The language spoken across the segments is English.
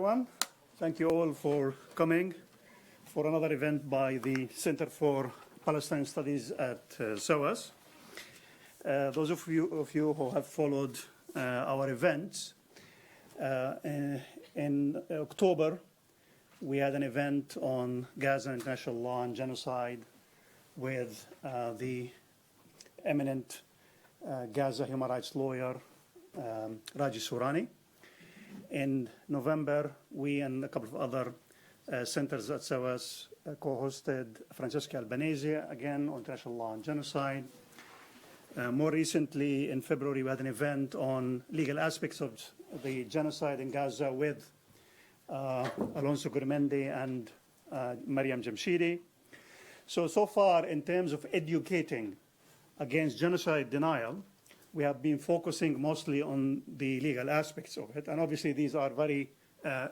everyone. Thank you all for coming for another event by the Center for Palestine Studies at SOAS. Those of you who have followed our events, in October, we had an event on Gaza, international law, and genocide with the eminent Gaza human rights lawyer, Raji Sourani. In November, we and a couple of other centers at SOAS co-hosted Francesca Albanese, again, on international law and genocide. More recently, in February, we had an event on legal aspects of the genocide in Gaza with Alonso Gurmendi and Mariam Jamshidi. So far, in terms of educating against genocide denial, we have been focusing mostly on the legal aspects of it. And obviously, these are very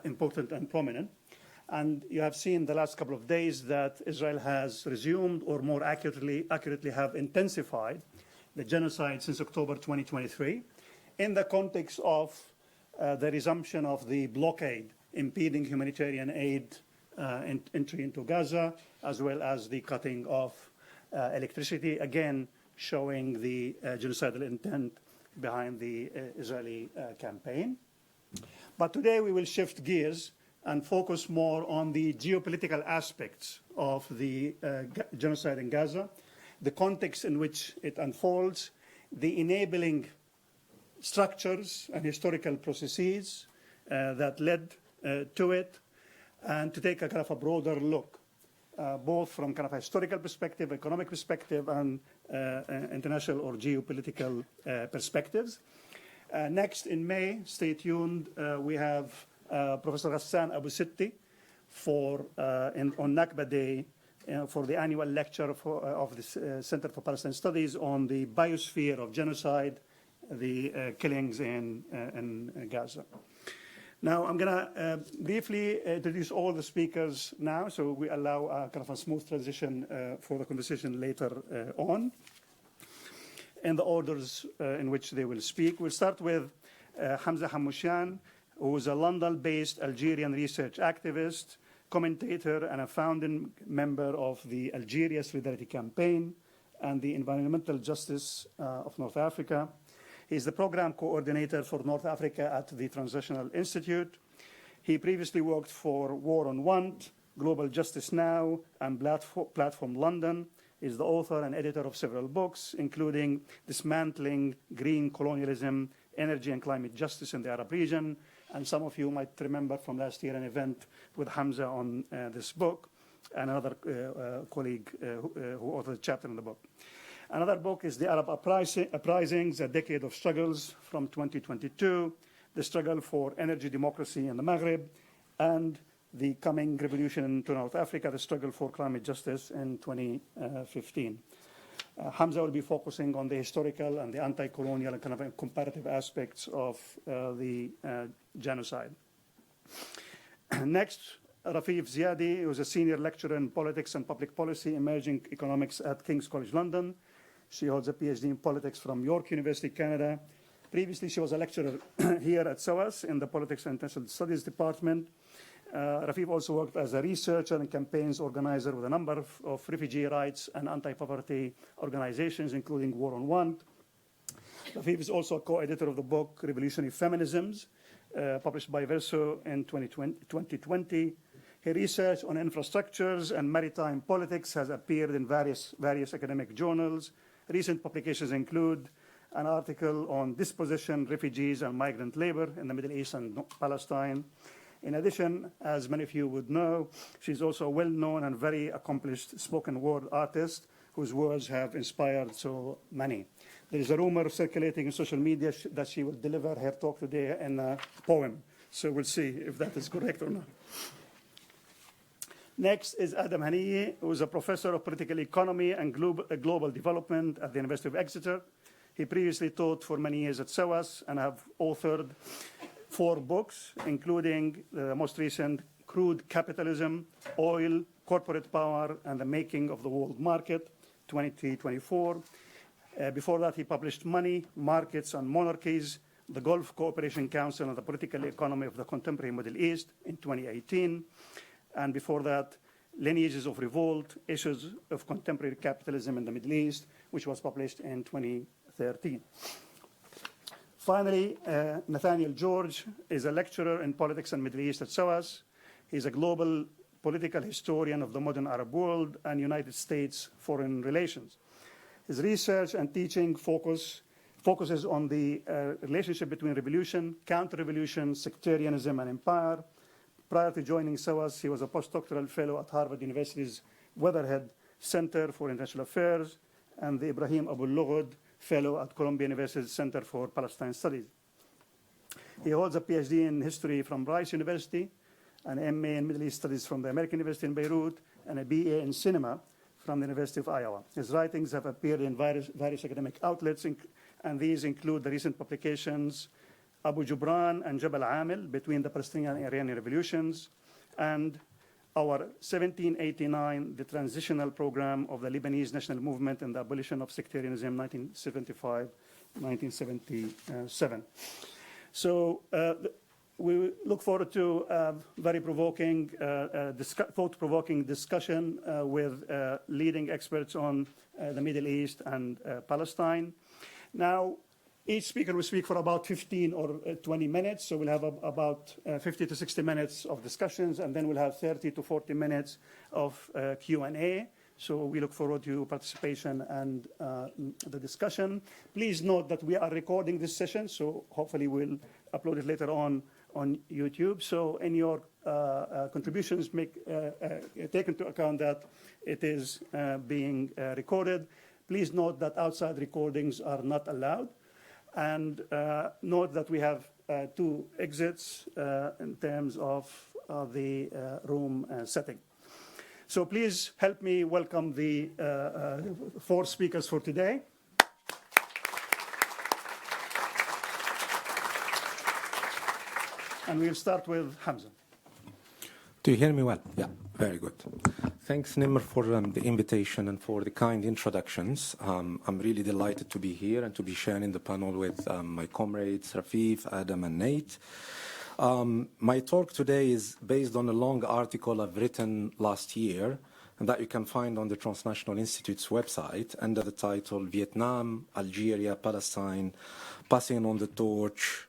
important and prominent. And you have seen the last couple of days that Israel has resumed, or more accurately have intensified, the genocide since October 2023 in the context of the resumption of the blockade impeding humanitarian aid entry into Gaza, as well as the cutting of electricity, again, showing the genocidal intent behind the Israeli campaign. But today we will shift gears and focus more on the geopolitical aspects of the genocide in Gaza, the context in which it unfolds, the enabling structures and historical processes that led to it, and to take a kind of a broader look, both from kind of a historical perspective, economic perspective, and international or geopolitical perspectives. Next, in May, stay tuned, we have Professor Ghassan Abu Sitti on Nakba Day for the annual lecture of the Center for Palestine Studies on the biosphere of genocide, the killings in Gaza. Now, I'm going to briefly introduce all the speakers now, so we allow a kind of a smooth transition for the conversation later on, in the orders in which they will speak. We'll start with Hamza Hamouchene, who is a London-based Algerian research activist, commentator, and a founding member of the Algeria Solidarity Campaign and the Environmental Justice of North Africa. He's the program coordinator for North Africa at the Transnational Institute. He previously worked for War on Want, Global Justice Now, and Platform London. He's the author and editor of several books, including Dismantling Green Colonialism, Energy and Climate Justice in the Arab Region. And some of you might remember from last year an event with Hamza on this book, and another colleague who authored a chapter in the book. Another book is The Arab Uprisings, A Decade of Struggles from 2022, The Struggle for Energy Democracy in the Maghreb, and The Coming Revolution into North Africa, The Struggle for Climate Justice in 2015. Hamza will be focusing on the historical and the anti-colonial and kind of comparative aspects of the genocide. Next, Rafeef Ziadah, who is a senior lecturer in politics and public policy, emerging economics at King's College London. She holds a PhD in politics from York University, Canada. Previously, she was a lecturer here at SOAS in the Politics and International Studies Department. Rafeef also worked as a researcher and campaigns organizer with a number of refugee rights and anti-poverty organizations, including War on Want. Rafeef is also a co-editor of the book Revolutionary Feminisms, published by Verso in 2020. Her research on infrastructures and maritime politics has appeared in various academic journals. Recent publications include an article on dispossession, refugees, and migrant labor in the Middle East and Palestine. In addition, as many of you would know, she's also a well-known and very accomplished spoken word artist whose words have inspired so many. There is a rumor circulating in social media that she will deliver her talk today in a poem. So we'll see if that is correct or not. Next is Hanieh, who is a professor of political economy and global development at the University of Exeter. He previously taught for many years at SOAS and have authored 4 books, including the most recent, Crude Capitalism, Oil, Corporate Power, and the Making of the World Market, 2024. Before that, he published Money, Markets, and Monarchies, the Gulf Cooperation Council on the Political Economy of the Contemporary Middle East in 2018. And before that, Lineages of Revolt, Issues of Contemporary Capitalism in the Middle East, which was published in 2013. Finally, Nathaniel George is a lecturer in politics and Middle East at SOAS. He's a global political historian of the modern Arab world and United States foreign relations. His research and teaching focuses on the relationship between revolution, counter-revolution, sectarianism, and empire. Prior to joining SOAS, he was a postdoctoral fellow at Harvard University's Weatherhead Center for International Affairs and the Ibrahim Abu Lughod Fellow at Columbia University's Center for Palestine Studies. He holds a PhD in history from Rice University, an MA in Middle East Studies from the American University in Beirut, and a BA in cinema from the University of Iowa. His writings have appeared in various academic outlets, and these include the recent publications Abu Jubran and Jabal Amil, Between the Palestinian and Iranian Revolutions, and our 1789, the Transitional Program of the Lebanese National Movement and the Abolition of Sectarianism, 1975-1977. So we look forward to a very provoking, thought-provoking discussion with leading experts on the Middle East and Palestine. Now, each speaker will speak for about 15 or 20 minutes, so we'll have about 50 to 60 minutes of discussions, and then we'll have 30 to 40 minutes of Q&A. So we look forward to your participation and the discussion. Please note that we are recording this session, so hopefully we'll upload it later on YouTube. So in your contributions, take into account that it is being recorded. Please note that outside recordings are not allowed. And note that we have 2 exits in terms of the room setting. So please help me welcome the 4 speakers for today. And we'll start with Hamza. Do you hear me well? Yeah, very good. Thanks, Nimer, for the invitation and for the kind introductions. I'm really delighted to be here and to be sharing the panel with my comrades, Rafeef, Adam, and Nate. My talk today is based on a long article I've written last year and that you can find on the Transnational Institute's website under the title Vietnam, Algeria, Palestine, Passing on the Torch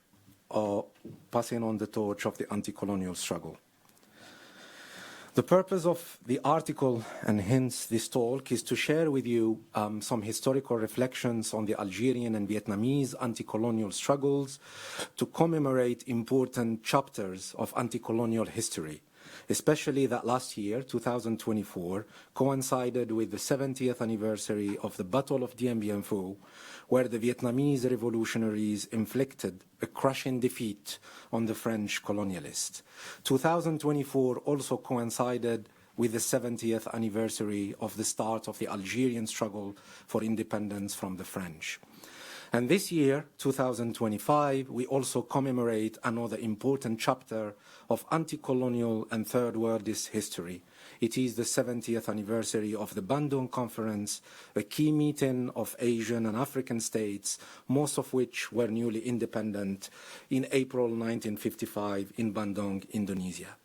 of the Anti-Colonial Struggle. The purpose of the article, and hence this talk, is to share with you some historical reflections on the Algerian and Vietnamese anti-colonial struggles to commemorate important chapters of anti-colonial history, especially that last year, 2024, coincided with the 70th anniversary of the Battle of Dien Bien Phu, where the Vietnamese revolutionaries inflicted a crushing defeat on the French colonialists. 2024 also coincided with the 70th anniversary of the start of the Algerian struggle for independence from the French. And this year, 2025, we also commemorate another important chapter of anti-colonial and third worldist history. It is the 70th anniversary of the Bandung Conference, a key meeting of Asian and African states, most of which were newly independent, in April 1955 in Bandung, Indonesia.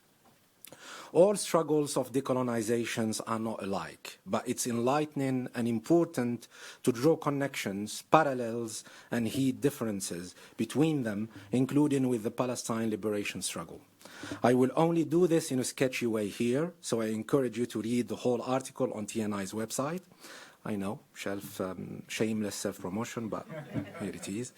All struggles of decolonizations are not alike, but it's enlightening and important to draw connections, parallels, and heed differences between them, including with the Palestine liberation struggle. I will only do this in a sketchy way here, so I encourage you to read the whole article on TNI's website. I know, shameless self-promotion, but here it is.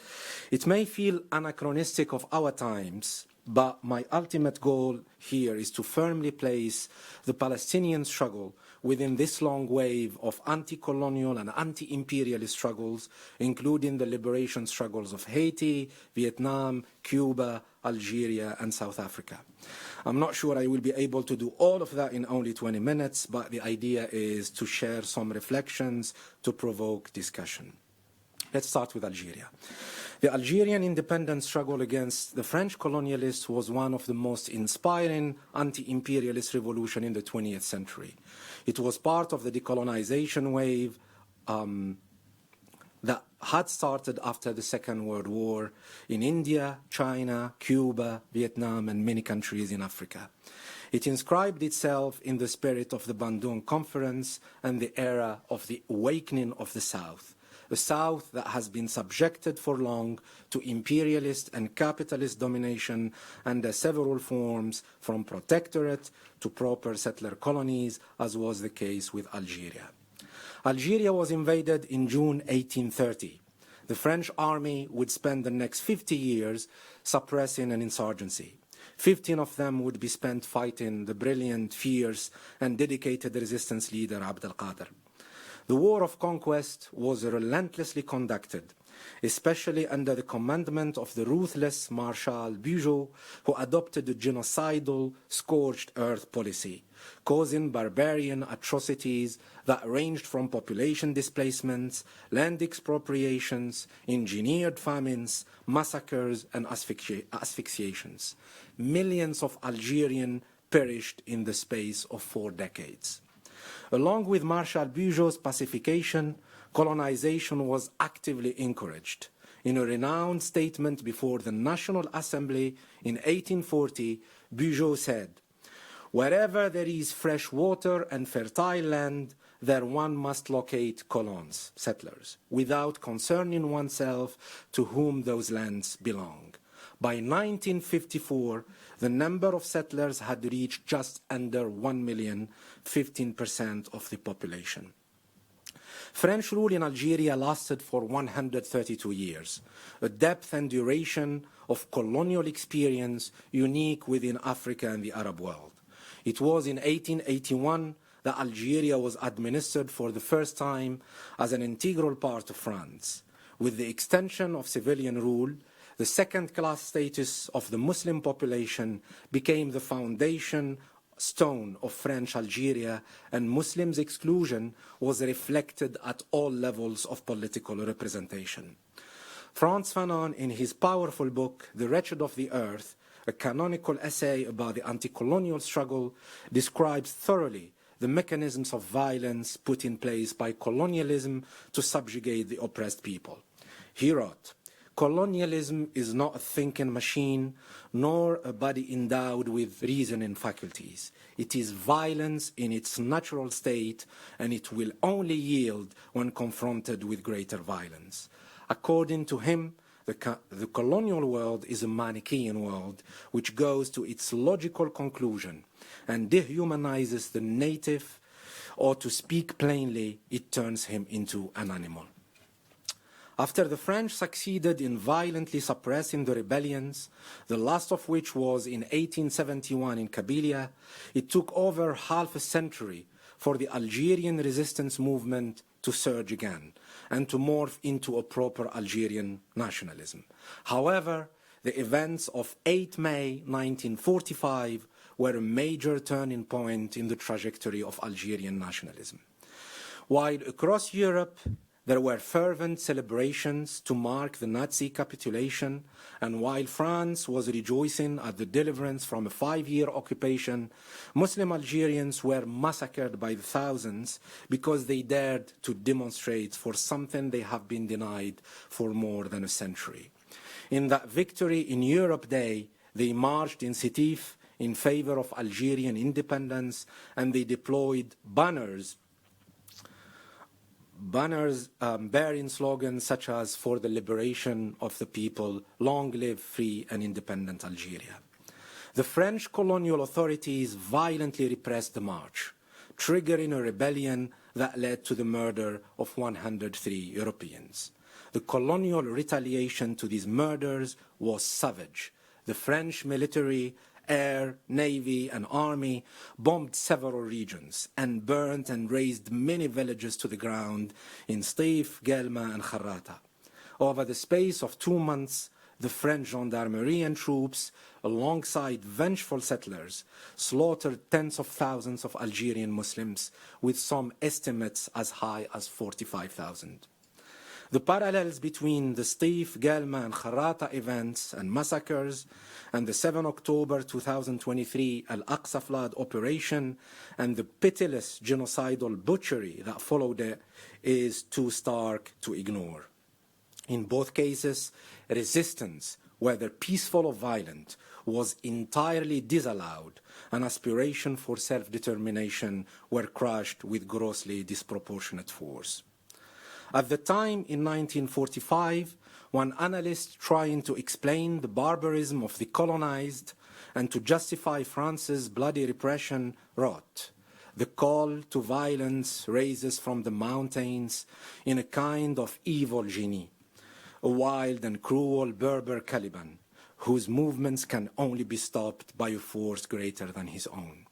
It may feel anachronistic of our times, but my ultimate goal here is to firmly place the Palestinian struggle within this long wave of anti-colonial and anti-imperialist struggles, including the liberation struggles of Haiti, Vietnam, Cuba, Algeria, and South Africa. I'm not sure I will be able to do all of that in only 20 minutes, but the idea is to share some reflections to provoke discussion. Let's start with Algeria. The Algerian independence struggle against the French colonialists was one of the most inspiring anti-imperialist revolutions in the 20th century. It was part of the decolonization wave that had started after the Second World War in India, China, Cuba, Vietnam, and many countries in Africa. It inscribed itself in the spirit of the Bandung Conference and the era of the awakening of the South, a South that has been subjected for long to imperialist and capitalist domination under several forms, from protectorate to proper settler colonies, as was the case with Algeria. Algeria was invaded in June 1830. The French army would spend the next 50 years suppressing an insurgency. 15 of them would be spent fighting the brilliant, fierce, and dedicated resistance leader Abd al-Qadir. The war of conquest was relentlessly conducted, especially under the commandment of the ruthless Marshal Bugeaud, who adopted a genocidal, scorched earth policy, causing barbarian atrocities that ranged from population displacements, land expropriations, engineered famines, massacres, and asphyxiations. Millions of Algerians perished in the space of 4 decades. Along with Marshal Bugeaud's pacification, colonization was actively encouraged. In a renowned statement before the National Assembly in 1840, Bugeaud said, "Wherever there is fresh water and fertile land, there one must locate colons, settlers, without concerning oneself to whom those lands belong." By 1954, the number of settlers had reached just under 1 million, 15% of the population. French rule in Algeria lasted for 132 years, a depth and duration of colonial experience unique within Africa and the Arab world. It was in 1881 that Algeria was administered for the first time as an integral part of France. With the extension of civilian rule, the second-class status of the Muslim population became the foundation stone of French Algeria, and Muslims' exclusion was reflected at all levels of political representation. Frantz Fanon, in his powerful book, The Wretched of the Earth, a canonical essay about the anti-colonial struggle, describes thoroughly the mechanisms of violence put in place by colonialism to subjugate the oppressed people. He wrote, "Colonialism is not a thinking machine, nor a body endowed with reasoning faculties. It is violence in its natural state, and it will only yield when confronted with greater violence." According to him, the colonial world is a Manichaean world which goes to its logical conclusion and dehumanizes the native, or to speak plainly, it turns him into an animal. After the French succeeded in violently suppressing the rebellions, the last of which was in 1871 in Kabylia, it took over half a century for the Algerian resistance movement to surge again and to morph into a proper Algerian nationalism. However, the events of 8 May 1945 were a major turning point in the trajectory of Algerian nationalism. While across Europe, there were fervent celebrations to mark the Nazi capitulation, and while France was rejoicing at the deliverance from a 5-year occupation, Muslim Algerians were massacred by the thousands because they dared to demonstrate for something they have been denied for more than a century. In that Victory in Europe Day, they marched in Sétif in favor of Algerian independence, and they deployed banners bearing slogans such as "For the liberation of the people, long live free and independent Algeria." The French colonial authorities violently repressed the march, triggering a rebellion that led to the murder of 103 Europeans. The colonial retaliation to these murders was savage. The French military, air, navy, and army bombed several regions and burned and razed many villages to the ground in Sétif, Guelma, and Kharrata. Over the space of 2 months, the French gendarmerie and troops, alongside vengeful settlers, slaughtered tens of thousands of Algerian Muslims, with some estimates as high as 45,000. The parallels between the Stif, Galma, and Kharata events and massacres and the 7 October 2023 Al-Aqsa flood operation and the pitiless genocidal butchery that followed it is too stark to ignore. In both cases, resistance, whether peaceful or violent, was entirely disallowed, and aspiration for self-determination were crushed with grossly disproportionate force. At the time, in 1945, one analyst trying to explain the barbarism of the colonized and to justify France's bloody repression wrote, "The call to violence raises from the mountains in a kind of evil genie, a wild and cruel Berber Caliban, whose movements can only be stopped by a force greater than his own."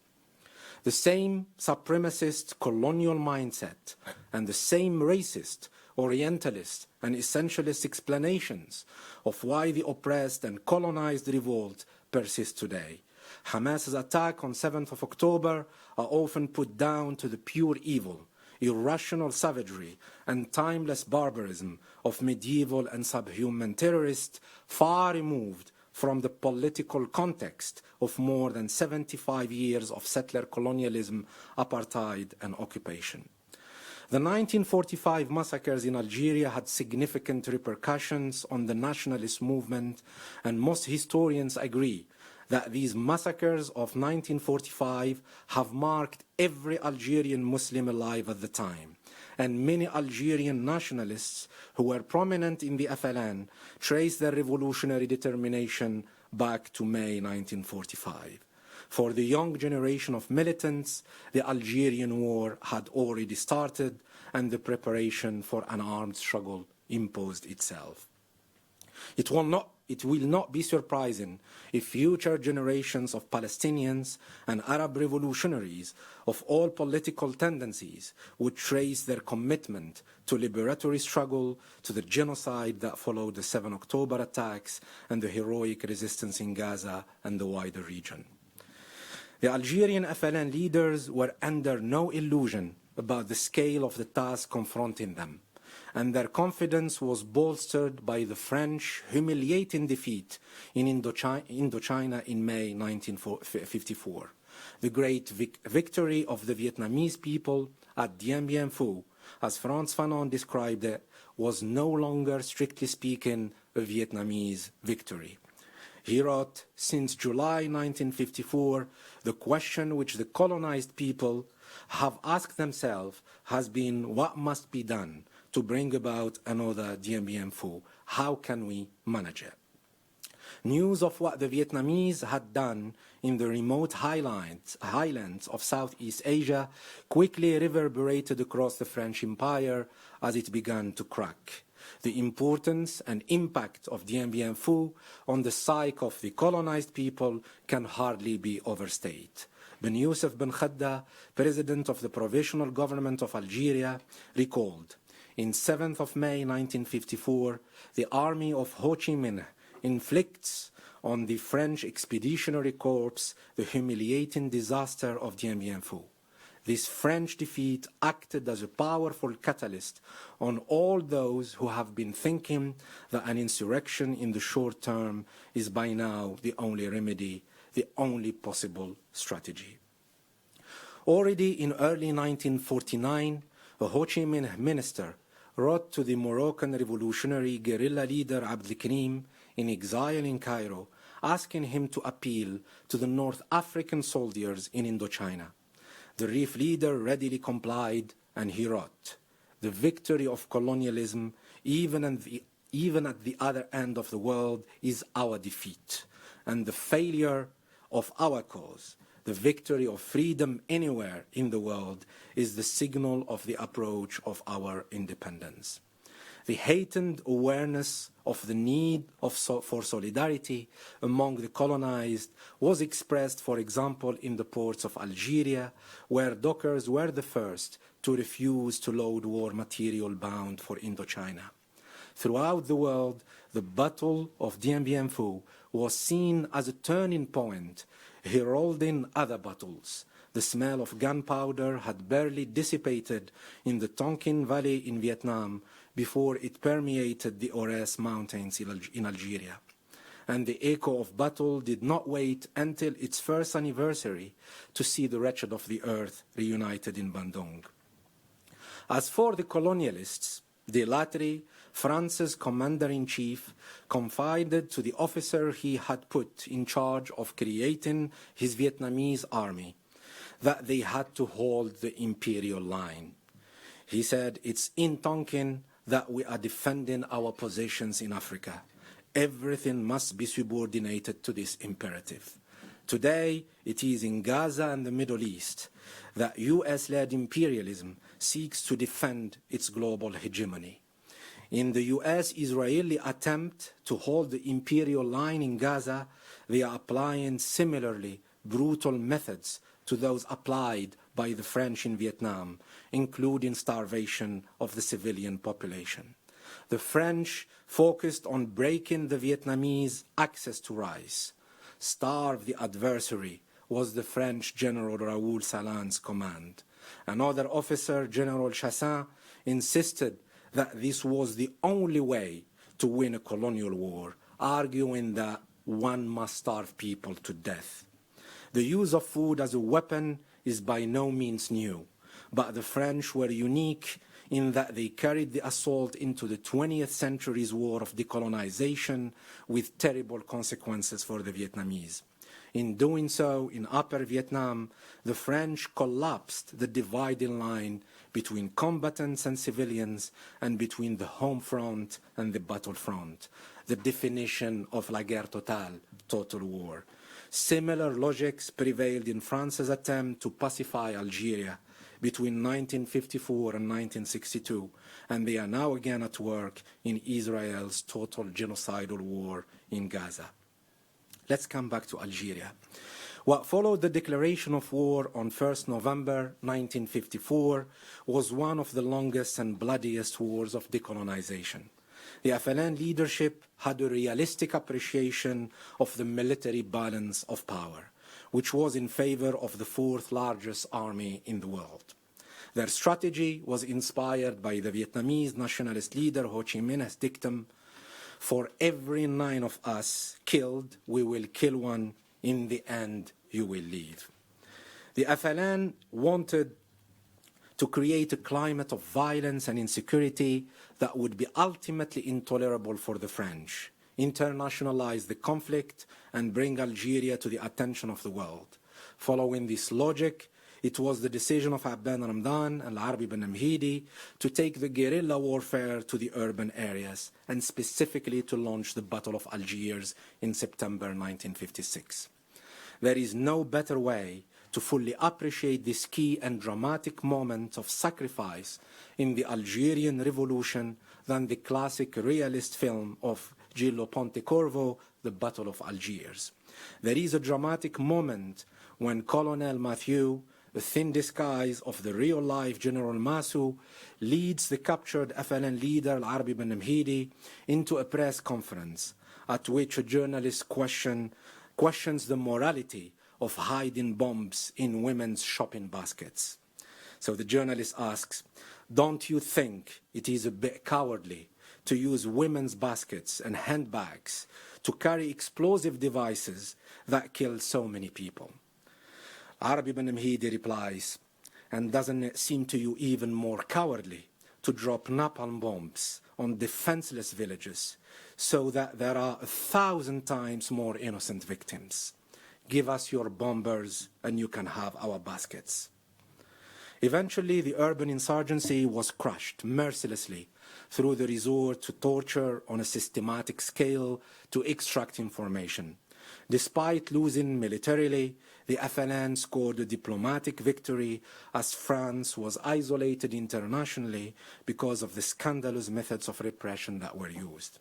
The same supremacist colonial mindset and the same racist, orientalist, and essentialist explanations of why the oppressed and colonized revolt persist today. Hamas's attack on 7th of October are often put down to the pure evil, irrational savagery, and timeless barbarism of medieval and subhuman terrorists, far removed from the political context of more than 75 years of settler colonialism, apartheid, and occupation. The 1945 massacres in Algeria had significant repercussions on the nationalist movement, and most historians agree that these massacres of 1945 have marked every Algerian Muslim alive at the time, and many Algerian nationalists who were prominent in the FLN trace their revolutionary determination back to May 1945. For the young generation of militants, the Algerian war had already started, and the preparation for an armed struggle imposed itself. It will not be surprising if future generations of Palestinians and Arab revolutionaries of all political tendencies would trace their commitment to liberatory struggle to the genocide that followed the 7 October attacks and the heroic resistance in Gaza and the wider region. The Algerian FLN leaders were under no illusion about the scale of the task confronting them, and their confidence was bolstered by the French humiliating defeat in Indochina in May 1954. The great victory of the Vietnamese people at Dien Bien Phu, as Frantz Fanon described it, was no longer, strictly speaking, a Vietnamese victory. He wrote, "Since July 1954, the question which the colonized people have asked themselves has been what must be done to bring about another Dien Bien Phu. How can we manage it?" News of what the Vietnamese had done in the remote highlands of Southeast Asia quickly reverberated across the French Empire as it began to crack. The importance and impact of Dien Bien Phu on the psyche of the colonized people can hardly be overstated. Ben Youssef Ben Khadda, president of the Provisional Government of Algeria, recalled, "In 7th of May 1954, the army of Ho Chi Minh inflicts on the French Expeditionary Corps the humiliating disaster of Dien Bien Phu. This French defeat acted as a powerful catalyst on all those who have been thinking that an insurrection in the short term is by now the only remedy, the only possible strategy." Already in early 1949, a Ho Chi Minh minister wrote to the Moroccan revolutionary guerrilla leader Abd al-Karim in exile in Cairo, asking him to appeal to the North African soldiers in Indochina. The Rafeef leader readily complied, and he wrote, "The victory of colonialism, even at the other end of the world, is our defeat, and the failure of our cause, the victory of freedom anywhere in the world, is the signal of the approach of our independence." The heightened awareness of the need for solidarity among the colonized was expressed, for example, in the ports of Algeria, where dockers were the first to refuse to load war material bound for Indochina. Throughout the world, the Battle of Dien Bien Phu was seen as a turning point, heralding other battles. The smell of gunpowder had barely dissipated in the Tonkin Valley in Vietnam before it permeated the Ores Mountains in Algeria. And the echo of battle did not wait until its first anniversary to see the wretched of the earth reunited in Bandung. As for the colonialists, de Lattre, France's commander-in-chief, confided to the officer he had put in charge of creating his Vietnamese army that they had to hold the imperial line. He said, "It's in Tonkin that we are defending our positions in Africa. Everything must be subordinated to this imperative. Today, it is in Gaza and the Middle East that US-led imperialism seeks to defend its global hegemony. In the US-Israeli attempt to hold the imperial line in Gaza, they are applying similarly brutal methods to those applied by the French in Vietnam, including starvation of the civilian population. The French focused on breaking the Vietnamese access to rice. Starve the adversary was the French General Raoul Salan's command. Another officer, General Chassin, insisted that this was the only way to win a colonial war, arguing that one must starve people to death. The use of food as a weapon is by no means new, but the French were unique in that they carried the assault into the 20th century's war of decolonization with terrible consequences for the Vietnamese. In doing so, in Upper Vietnam, the French collapsed the dividing line between combatants and civilians and between the home front and the battlefront, the definition of la guerre totale, total war. Similar logics prevailed in France's attempt to pacify Algeria between 1954 and 1962, and they are now again at work in Israel's total genocidal war in Gaza. Let's come back to Algeria. What followed the declaration of war on 1st November 1954 was one of the longest and bloodiest wars of decolonization. The FLN leadership had a realistic appreciation of the military balance of power, which was in favor of the fourth largest army in the world. Their strategy was inspired by the Vietnamese nationalist leader Ho Chi Minh's dictum, "For every 9 of us killed, we will kill one. In the end, you will leave." The FLN wanted to create a climate of violence and insecurity that would be ultimately intolerable for the French, internationalize the conflict, and bring Algeria to the attention of the world. Following this logic, it was the decision of Abban Ramdan and Al-Arabi bin Mhidi to take the guerrilla warfare to the urban areas, and specifically to launch the Battle of Algiers in September 1956. There is no better way to fully appreciate this key and dramatic moment of sacrifice in the Algerian Revolution than the classic realist film of Gillo Pontecorvo, The Battle of Algiers. There is a dramatic moment when Colonel Mathieu, the thin disguise of the real-life General Masu, leads the captured FLN leader Al-Arabi bin Mhidi into a press conference at which a journalist questions the morality of hiding bombs in women's shopping baskets. So the journalist asks, "Don't you think it is a bit cowardly to use women's baskets and handbags to carry explosive devices that kill so many people?" Arabi bin Mhidi replies, "And doesn't it seem to you even more cowardly to drop napalm bombs on defenseless villages so that there are 1,000 times more innocent victims? Give us your bombers and you can have our baskets." Eventually, the urban insurgency was crushed mercilessly through the resort to torture on a systematic scale to extract information. Despite losing militarily, the FLN scored a diplomatic victory as France was isolated internationally because of the scandalous methods of repression that were used.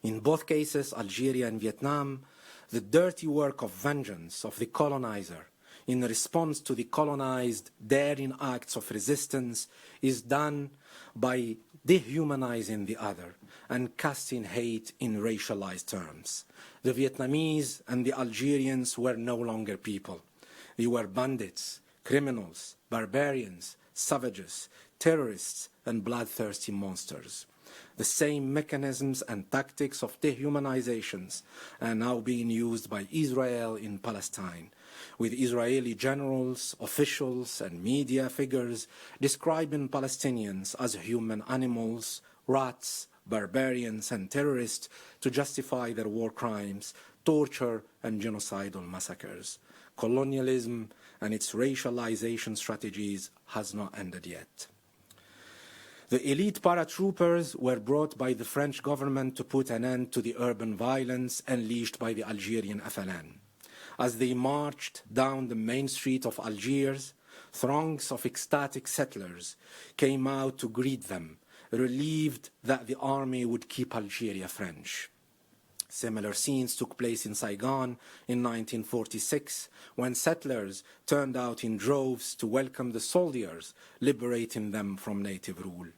In both cases, Algeria and Vietnam, the dirty work of vengeance of the colonizer in response to the colonized daring acts of resistance is done by dehumanizing the other and casting hate in racialized terms. The Vietnamese and the Algerians were no longer people. They were bandits, criminals, barbarians, savages, terrorists, and bloodthirsty monsters. The same mechanisms and tactics of dehumanizations are now being used by Israel in Palestine, with Israeli generals, officials, and media figures describing Palestinians as human animals, rats, barbarians, and terrorists to justify their war crimes, torture, and genocidal massacres. Colonialism and its racialization strategies has not ended yet. The elite paratroopers were brought by the French government to put an end to the urban violence unleashed by the Algerian FLN. As they marched down the main street of Algiers, throngs of ecstatic settlers came out to greet them, relieved that the army would keep Algeria French. Similar scenes took place in Saigon in 1946, when settlers turned out in droves to welcome the soldiers, liberating them from native rule.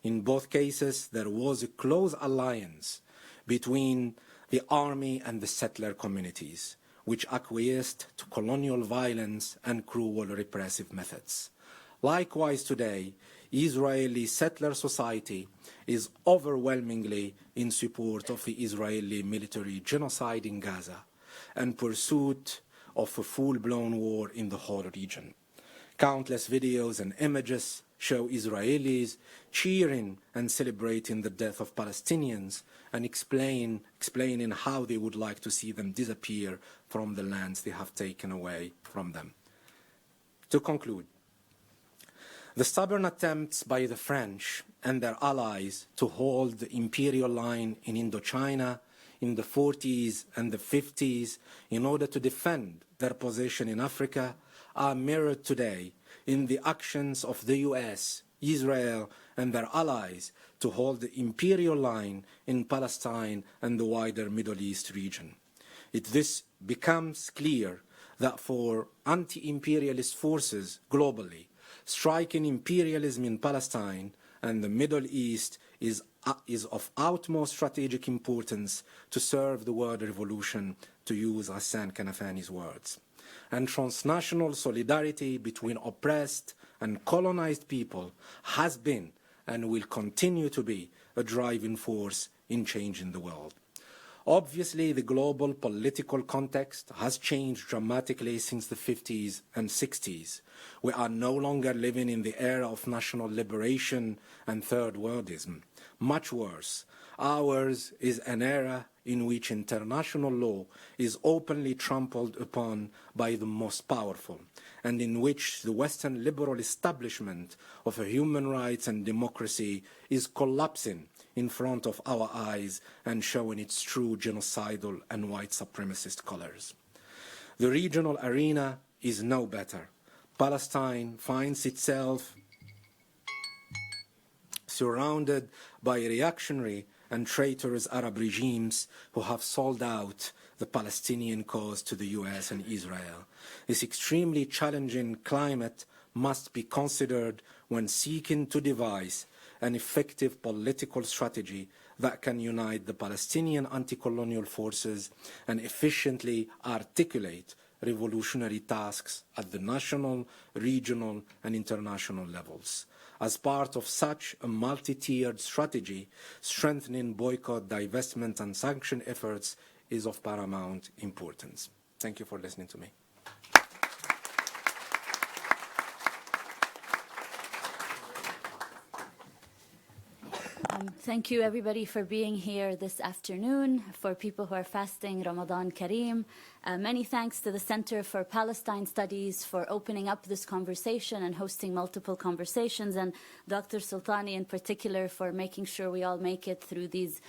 In both cases, there was a close alliance between the army and the settler communities, which acquiesced to colonial violence and cruel repressive methods. Likewise today, Israeli settler society is overwhelmingly in support of the Israeli military genocide in Gaza and pursuit of a full-blown war in the whole region. Countless videos and images show Israelis cheering and celebrating the death of Palestinians and explaining how they would like to see them disappear from the lands they have taken away from them. To conclude, the stubborn attempts by the French and their allies to hold the imperial line in Indochina in the 40s and the 50s in order to defend their position in Africa are mirrored today in the actions of the US, Israel, and their allies to hold the imperial line in Palestine and the wider Middle East region. This becomes clear that for anti-imperialist forces globally, striking imperialism in Palestine and the Middle East is of utmost strategic importance to serve the world revolution, to use Hassan Kanafani's words. And transnational solidarity between oppressed and colonized people has been and will continue to be a driving force in changing the world. Obviously, the global political context has changed dramatically since the 50s and 60s. We are no longer living in the era of national liberation and third worldism. Much worse, ours is an era in which international law is openly trampled upon by the most powerful, and in which the Western liberal establishment of human rights and democracy is collapsing in front of our eyes and showing its true genocidal and white supremacist colors. The regional arena is no better. Palestine finds itself surrounded by reactionary and traitorous Arab regimes who have sold out the Palestinian cause to the US and Israel. This extremely challenging climate must be considered when seeking to devise an effective political strategy that can unite the Palestinian anti-colonial forces and efficiently articulate revolutionary tasks at the national, regional, and international levels. As part of such a multi-tiered strategy, strengthening boycott, divestment, and sanction efforts is of paramount importance. Thank you for listening to me. Thank you, everybody, for being here this afternoon. For people who are fasting, Ramadan Kareem. Many thanks to the Center for Palestine Studies for opening up this conversation and hosting multiple conversations, and Dr. Sultany in particular for making sure we all make it through these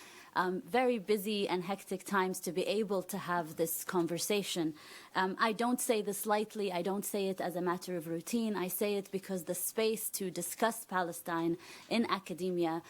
very busy and hectic times to be able to have this conversation. I don't say this lightly. I don't say it as a matter of routine. I say it because the space to discuss Palestine in academia,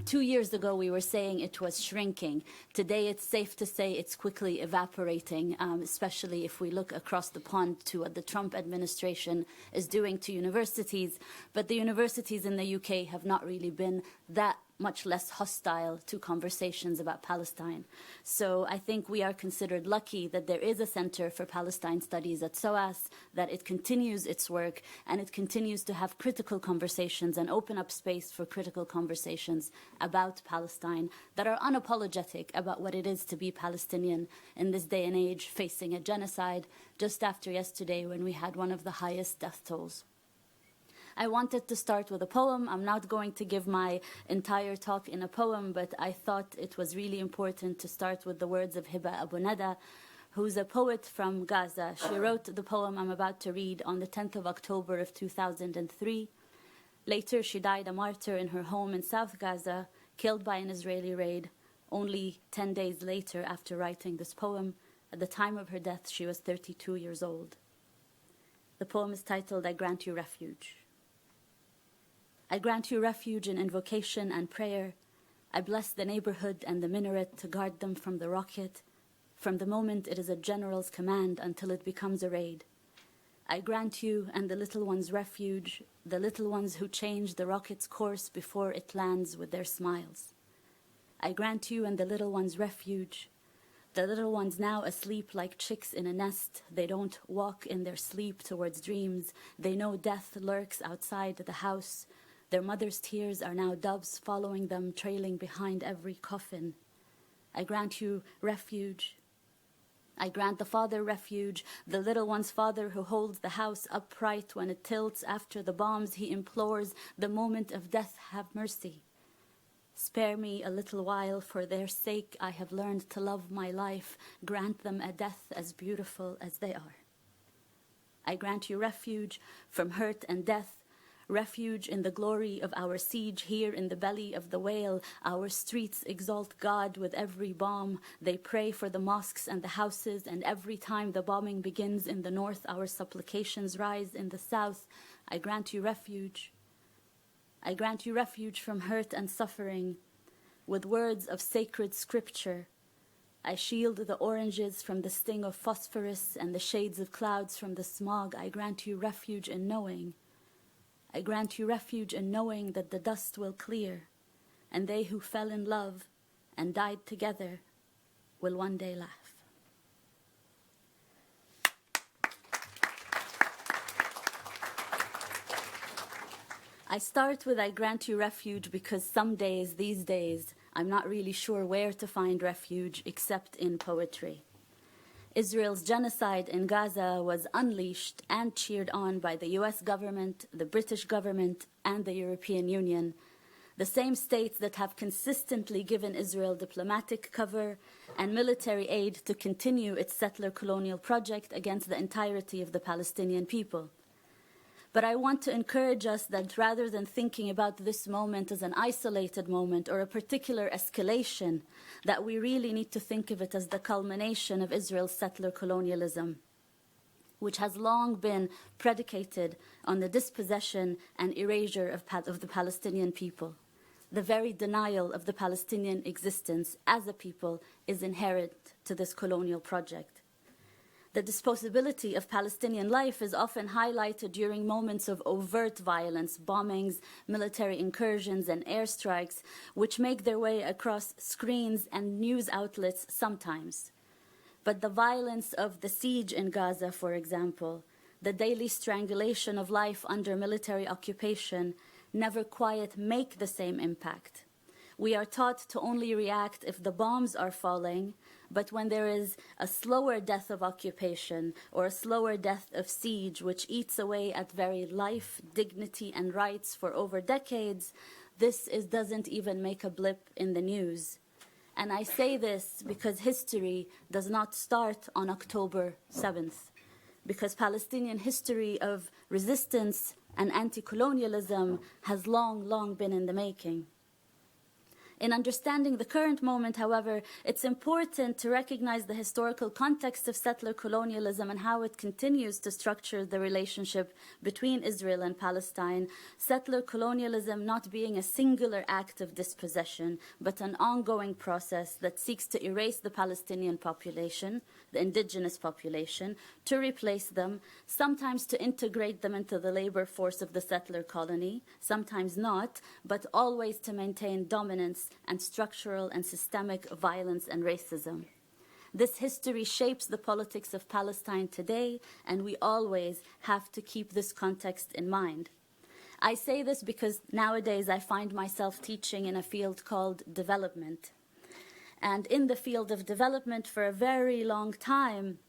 2 years ago we were saying it was shrinking. Today it's safe to say it's quickly evaporating, especially if we look across the pond to what the Trump administration is doing to universities. But the universities in the UK have not really been that much less hostile to conversations about Palestine. So I think we are considered lucky that there is a Center for Palestine Studies at SOAS, that it continues its work, and it continues to have critical conversations and open up space for critical conversations about Palestine that are unapologetic about what it is to be Palestinian in this day and age, facing a genocide just after yesterday when we had one of the highest death tolls. I wanted to start with a poem. I'm not going to give my entire talk in a poem, but I thought it was really important to start with the words of Hiba Abu Nada, who's a poet from Gaza. She wrote the poem I'm about to read on the 10th of October of 2003. Later, she died a martyr in her home in South Gaza, killed by an Israeli raid, only 10 days later after writing this poem. At the time of her death, she was 32 years old. The poem is titled, I Grant You Refuge. I grant you refuge in invocation and prayer. I bless the neighborhood and the minaret to guard them from the rocket, from the moment it is a general's command until it becomes a raid. I grant you and the little ones refuge, the little ones who change the rocket's course before it lands with their smiles. I grant you and the little ones refuge, the little ones now asleep like chicks in a nest. They don't walk in their sleep towards dreams. They know death lurks outside the house. Their mother's tears are now doves following them, trailing behind every coffin. I grant you refuge. I grant the father refuge, the little one's father who holds the house upright when it tilts after the bombs. He implores the moment of death, have mercy. Spare me a little while, for their sake I have learned to love my life. Grant them a death as beautiful as they are. I grant you refuge from hurt and death, refuge in the glory of our siege here in the belly of the whale. Our streets exalt God with every bomb. They pray for the mosques and the houses, and every time the bombing begins in the north, our supplications rise in the south. I grant you refuge. I grant you refuge from hurt and suffering with words of sacred scripture. I shield the oranges from the sting of phosphorus and the shades of clouds from the smog. I grant you refuge in knowing. I grant you refuge in knowing that the dust will clear, and they who fell in love and died together will one day laugh. I start with I grant you refuge because some days, these days, I'm not really sure where to find refuge except in poetry. Israel's genocide in Gaza was unleashed and cheered on by the US government, the British government, and the European Union, the same states that have consistently given Israel diplomatic cover and military aid to continue its settler colonial project against the entirety of the Palestinian people. But I want to encourage us that rather than thinking about this moment as an isolated moment or a particular escalation, that we really need to think of it as the culmination of Israel's settler colonialism, which has long been predicated on the dispossession and erasure of the Palestinian people. The very denial of the Palestinian existence as a people is inherent to this colonial project. The disposability of Palestinian life is often highlighted during moments of overt violence, bombings, military incursions, and airstrikes, which make their way across screens and news outlets sometimes. But the violence of the siege in Gaza, for example, the daily strangulation of life under military occupation, never quite make the same impact. We are taught to only react if the bombs are falling, but when there is a slower death of occupation or a slower death of siege, which eats away at very life, dignity, and rights for over decades, this doesn't even make a blip in the news. And I say this because history does not start on October 7th, because Palestinian history of resistance and anti-colonialism has long, long been in the making. In understanding the current moment, however, it's important to recognize the historical context of settler colonialism and how it continues to structure the relationship between Israel and Palestine. Settler colonialism not being a singular act of dispossession, but an ongoing process that seeks to erase the Palestinian population, the indigenous population, to replace them, sometimes to integrate them into the labor force of the settler colony, sometimes not, but always to maintain dominance and structural and systemic violence and racism. This history shapes the politics of Palestine today, and we always have to keep this context in mind. I say this because nowadays I find myself teaching in a field called development. And in the field of development for a very long time,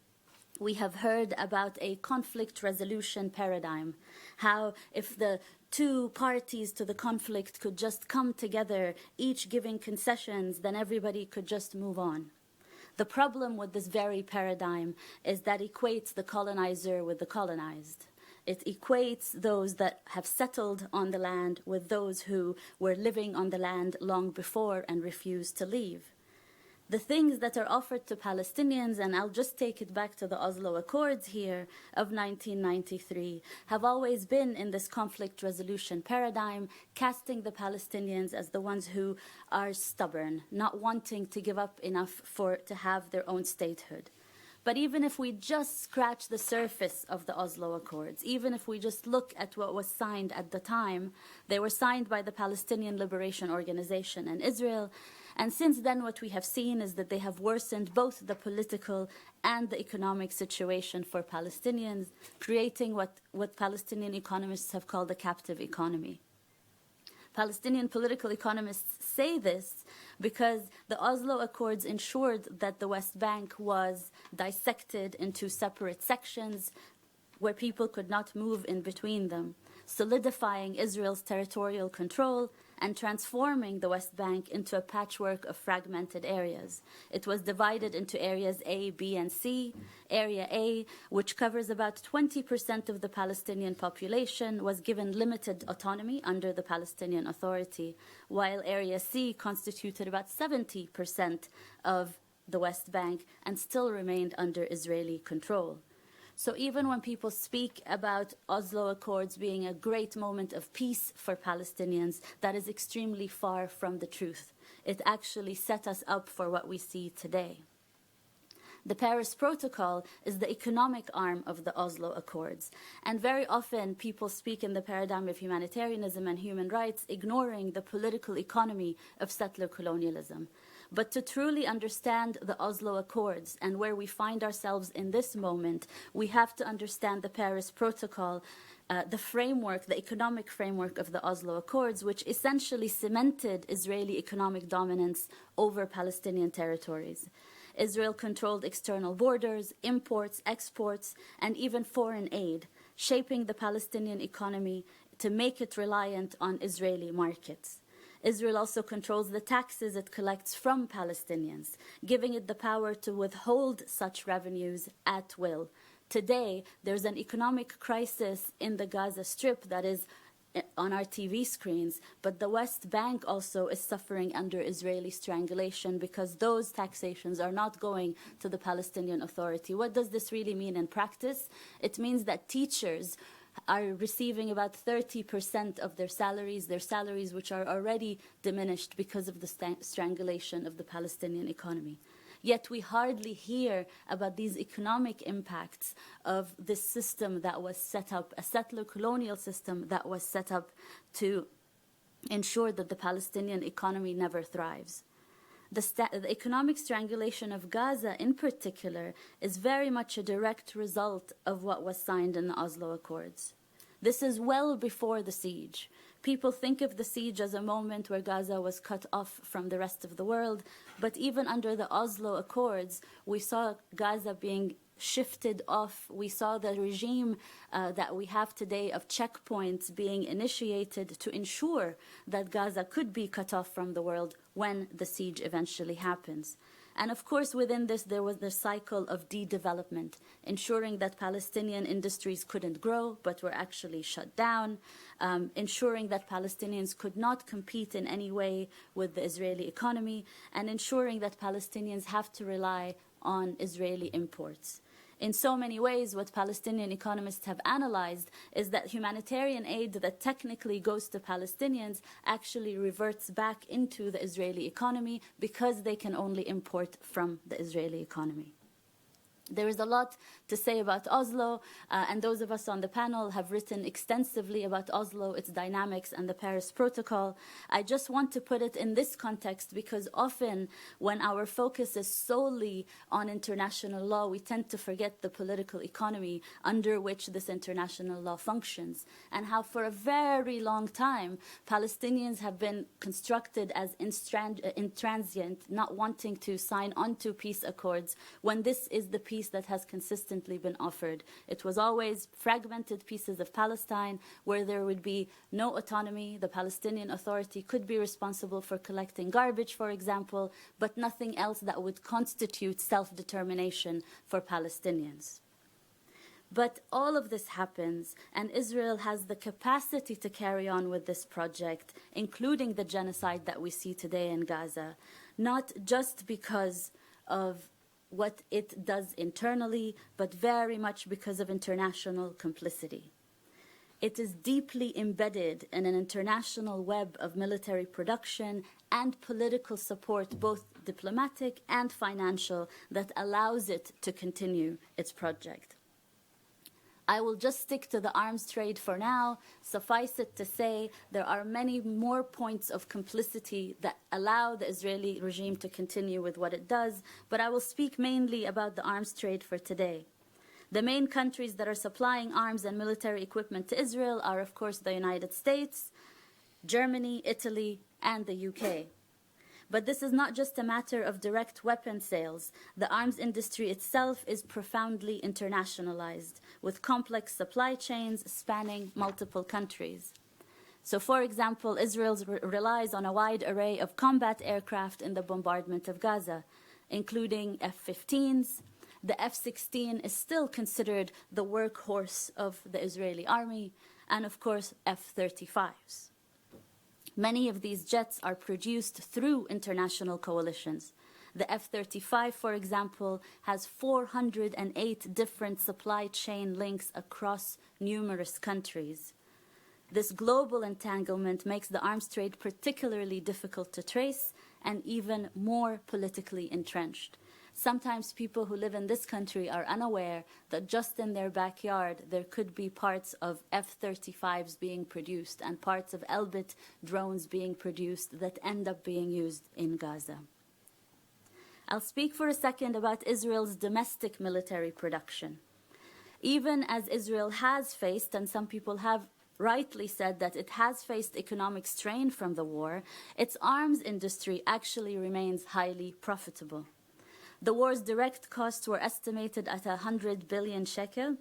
we have heard about a conflict resolution paradigm, how if the two parties to the conflict could just come together, each giving concessions, then everybody could just move on. The problem with this very paradigm is that it equates the colonizer with the colonized. It equates those that have settled on the land with those who were living on the land long before and refused to leave. The things that are offered to Palestinians, and I'll just take it back to the Oslo Accords here of 1993, have always been in this conflict resolution paradigm, casting the Palestinians as the ones who are stubborn, not wanting to give up enough to have their own statehood. But even if we just scratch the surface of the Oslo Accords, even if we just look at what was signed at the time, they were signed by the Palestinian Liberation Organization and Israel. And since then, what we have seen is that they have worsened both the political and the economic situation for Palestinians, creating what Palestinian economists have called a captive economy. Palestinian political economists say this because the Oslo Accords ensured that the West Bank was dissected into separate sections where people could not move in between them, solidifying Israel's territorial control and transforming the West Bank into a patchwork of fragmented areas. It was divided into areas A, B, and C. Area A, which covers about 20% of the Palestinian population, was given limited autonomy under the Palestinian Authority, while Area C constituted about 70% of the West Bank and still remained under Israeli control. So even when people speak about Oslo Accords being a great moment of peace for Palestinians, that is extremely far from the truth. It actually set us up for what we see today. The Paris Protocol is the economic arm of the Oslo Accords. And very often people speak in the paradigm of humanitarianism and human rights, ignoring the political economy of settler colonialism. But to truly understand the Oslo Accords and where we find ourselves in this moment, we have to understand the Paris Protocol, the framework, the economic framework of the Oslo Accords, which essentially cemented Israeli economic dominance over Palestinian territories. Israel controlled external borders, imports, exports, and even foreign aid, shaping the Palestinian economy to make it reliant on Israeli markets. Israel also controls the taxes it collects from Palestinians, giving it the power to withhold such revenues at will. Today, there's an economic crisis in the Gaza Strip that is on our TV screens, but the West Bank also is suffering under Israeli strangulation because those taxations are not going to the Palestinian Authority. What does this really mean in practice? It means that teachers are receiving about 30% of their salaries which are already diminished because of the strangulation of the Palestinian economy. Yet we hardly hear about these economic impacts of this system that was set up, a settler colonial system that was set up to ensure that the Palestinian economy never thrives. The economic strangulation of Gaza in particular is very much a direct result of what was signed in the Oslo Accords. This is well before the siege. People think of the siege as a moment where Gaza was cut off from the rest of the world, but even under the Oslo Accords, we saw Gaza being shifted off. We saw the regime that we have today of checkpoints being initiated to ensure that Gaza could be cut off from the world when the siege eventually happens. And of course, within this, there was the cycle of de-development, ensuring that Palestinian industries couldn't grow, but were actually shut down, ensuring that Palestinians could not compete in any way with the Israeli economy, and ensuring that Palestinians have to rely on Israeli imports. In so many ways, what Palestinian economists have analyzed is that humanitarian aid that technically goes to Palestinians actually reverts back into the Israeli economy because they can only import from the Israeli economy. There is a lot to say about Oslo, and those of us on the panel have written extensively about Oslo, its dynamics, and the Paris Protocol. I just want to put it in this context because often when our focus is solely on international law, we tend to forget the political economy under which this international law functions, and how for a very long time Palestinians have been constructed as intransient, not wanting to sign onto peace accords when this is the peace that has consistently been offered. It was always fragmented pieces of Palestine where there would be no autonomy. The Palestinian Authority could be responsible for collecting garbage, for example, but nothing else that would constitute self-determination for Palestinians. But all of this happens, and Israel has the capacity to carry on with this project, including the genocide that we see today in Gaza, not just because of what it does internally, but very much because of international complicity. It is deeply embedded in an international web of military production and political support, both diplomatic and financial, that allows it to continue its project. I will just stick to the arms trade for now. Suffice it to say, there are many more points of complicity that allow the Israeli regime to continue with what it does, but I will speak mainly about the arms trade for today. The main countries that are supplying arms and military equipment to Israel are, of course, the United States, Germany, Italy, and the UK. But this is not just a matter of direct weapon sales. The arms industry itself is profoundly internationalized, with complex supply chains spanning multiple countries. So, for example, Israel relies on a wide array of combat aircraft in the bombardment of Gaza, including F-15s. The F-16 is still considered the workhorse of the Israeli army, and of course, F-35s. Many of these jets are produced through international coalitions. The F-35, for example, has 408 different supply chain links across numerous countries. This global entanglement makes the arms trade particularly difficult to trace and even more politically entrenched. Sometimes people who live in this country are unaware that just in their backyard there could be parts of F-35s being produced and parts of Elbit drones being produced that end up being used in Gaza. I'll speak for a second about Israel's domestic military production. Even as Israel has faced, and some people have rightly said that it has faced economic strain from the war, its arms industry actually remains highly profitable. The war's direct costs were estimated at 100 billion shekel,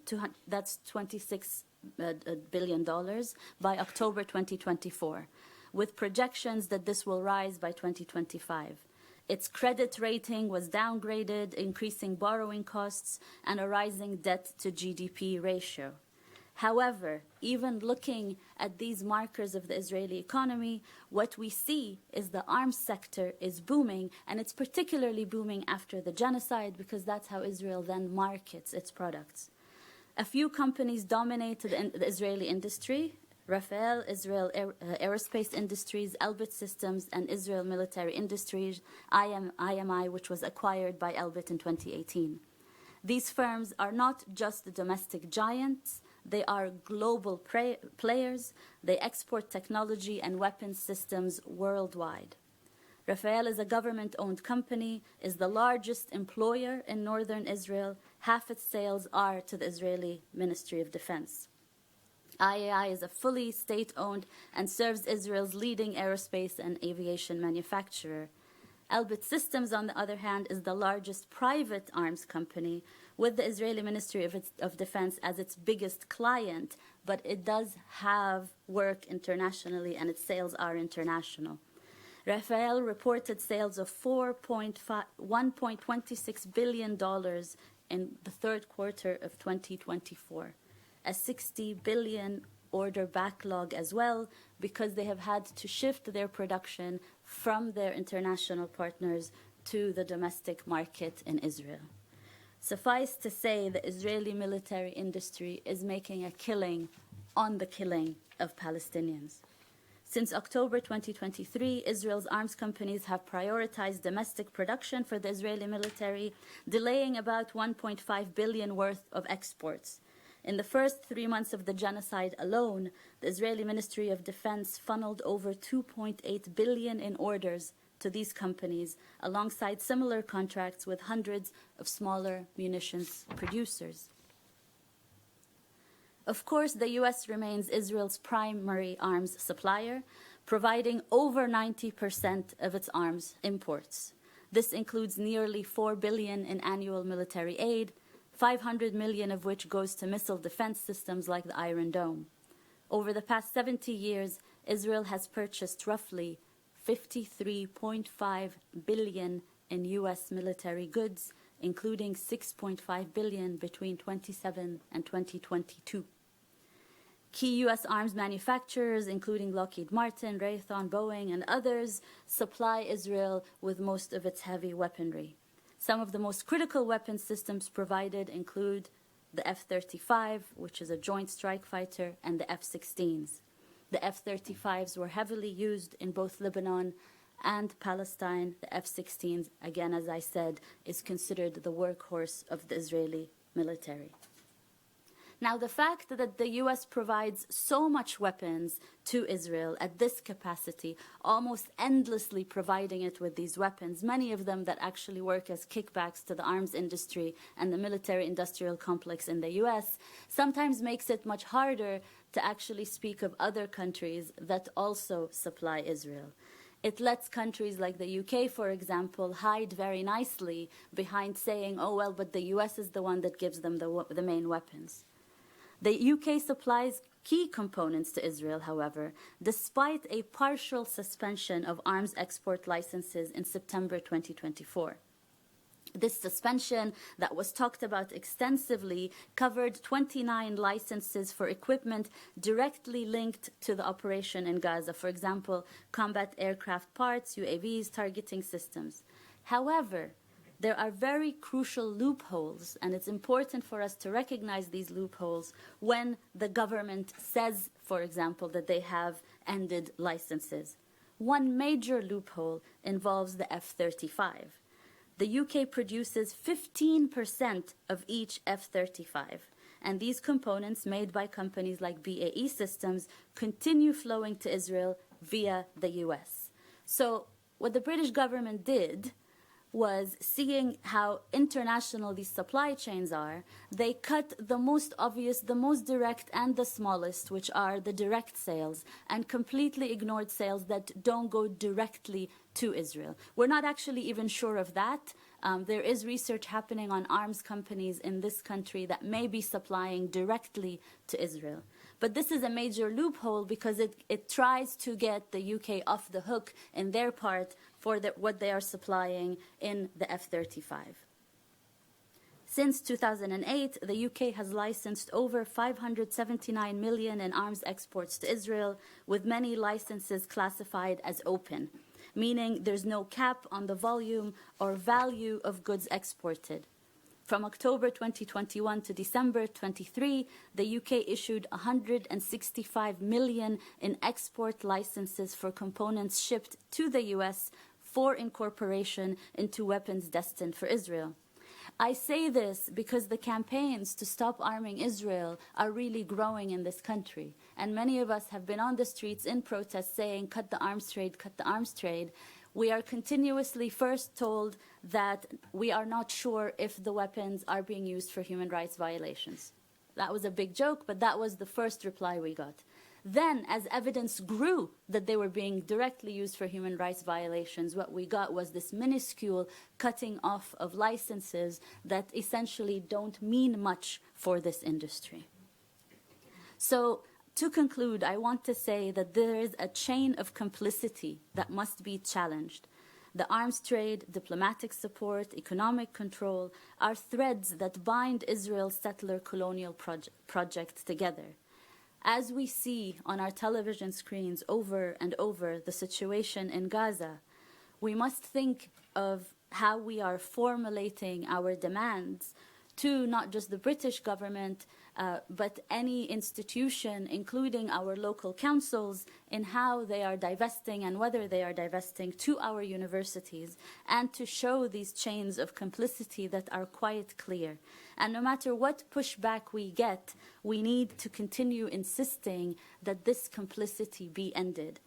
that's $26 billion, by October 2024, with projections that this will rise by 2025. Its credit rating was downgraded, increasing borrowing costs and a rising debt to GDP ratio. However, even looking at these markers of the Israeli economy, what we see is the arms sector is booming, and it's particularly booming after the genocide because that's how Israel then markets its products. A few companies dominate the Israeli industry: Rafeef, Israel Aerospace Industries, Elbit Systems, and Israel Military Industries, IMI, which was acquired by Elbit in 2018. These firms are not just domestic giants. They are global players. They export technology and weapons systems worldwide. Rafeef is a government-owned company, is the largest employer in northern Israel. Half its sales are to the Israeli Ministry of Defense. IAIS is a fully state-owned and serves Israel's leading aerospace and aviation manufacturer. Elbit Systems, on the other hand, is the largest private arms company, with the Israeli Ministry of Defense as its biggest client, but it does have work internationally and its sales are international. Rafael reported sales of $1.26 billion in the third quarter of 2024, a $60 billion order backlog as well, because they have had to shift their production from their international partners to the domestic market in Israel. Suffice to say, the Israeli military industry is making a killing on the killing of Palestinians. Since October 2023, Israel's arms companies have prioritized domestic production for the Israeli military, delaying about $1.5 billion worth of exports. In the first 3 months of the genocide alone, the Israeli Ministry of Defense funneled over $2.8 billion in orders to these companies, alongside similar contracts with hundreds of smaller munitions producers. Of course, the U.S. remains Israel's primary arms supplier, providing over 90% of its arms imports. This includes nearly $4 billion in annual military aid, $500 million of which goes to missile defense systems like the Iron Dome. Over the past 70 years, Israel has purchased roughly $53.5 billion in U.S. military goods, including $6.5 billion between 2017 and 2022. Key U.S. arms manufacturers, including Lockheed Martin, Raytheon, Boeing, and others, supply Israel with most of its heavy weaponry. Some of the most critical weapon systems provided include the F-35, which is a joint strike fighter, and the F-16s. The F-35s were heavily used in both Lebanon and Palestine. The F-16s, again, as I said, is considered the workhorse of the Israeli military. Now, the fact that the U.S. provides so much weapons to Israel at this capacity, almost endlessly providing it with these weapons, many of them that actually work as kickbacks to the arms industry and the military-industrial complex in the U.S., sometimes makes it much harder to actually speak of other countries that also supply Israel. It lets countries like the UK, for example, hide very nicely behind saying, oh, well, but the US is the one that gives them the main weapons. The UK supplies key components to Israel, however, despite a partial suspension of arms export licenses in September 2024. This suspension that was talked about extensively covered 29 licenses for equipment directly linked to the operation in Gaza, for example, combat aircraft parts, UAVs, targeting systems. However, there are very crucial loopholes, and it's important for us to recognize these loopholes when the government says, for example, that they have ended licenses. One major loophole involves the F-35. The UK produces 15% of each F-35, and these components made by companies like BAE Systems continue flowing to Israel via the US. So what the British government did was, seeing how international these supply chains are, they cut the most obvious, the most direct, and the smallest, which are the direct sales, and completely ignored sales that don't go directly to Israel. We're not actually even sure of that. There is research happening on arms companies in this country that may be supplying directly to Israel. But this is a major loophole because it tries to get the UK off the hook in their part for what they are supplying in the F-35. Since 2008, the UK has licensed over $579 million in arms exports to Israel, with many licenses classified as open, meaning there's no cap on the volume or value of goods exported. From October 2021 to December 23, the UK issued $165 million in export licenses for components shipped to the US for incorporation into weapons destined for Israel. I say this because the campaigns to stop arming Israel are really growing in this country. And many of us have been on the streets in protest saying, cut the arms trade, cut the arms trade. We are continuously first told that we are not sure if the weapons are being used for human rights violations. That was a big joke, but that was the first reply we got. Then, as evidence grew that they were being directly used for human rights violations, what we got was this minuscule cutting off of licenses that essentially don't mean much for this industry. So To conclude, I want to say that there is a chain of complicity that must be challenged. The arms trade, diplomatic support, economic control are threads that bind Israel's settler colonial project together. As we see on our television screens over and over the situation in Gaza, we must think of how we are formulating our demands to not just the British government, but any institution, including our local councils, in how they are divesting and whether they are divesting to our universities, and to show these chains of complicity that are quite clear. And no matter what pushback we get, we need to continue insisting that this complicity be ended.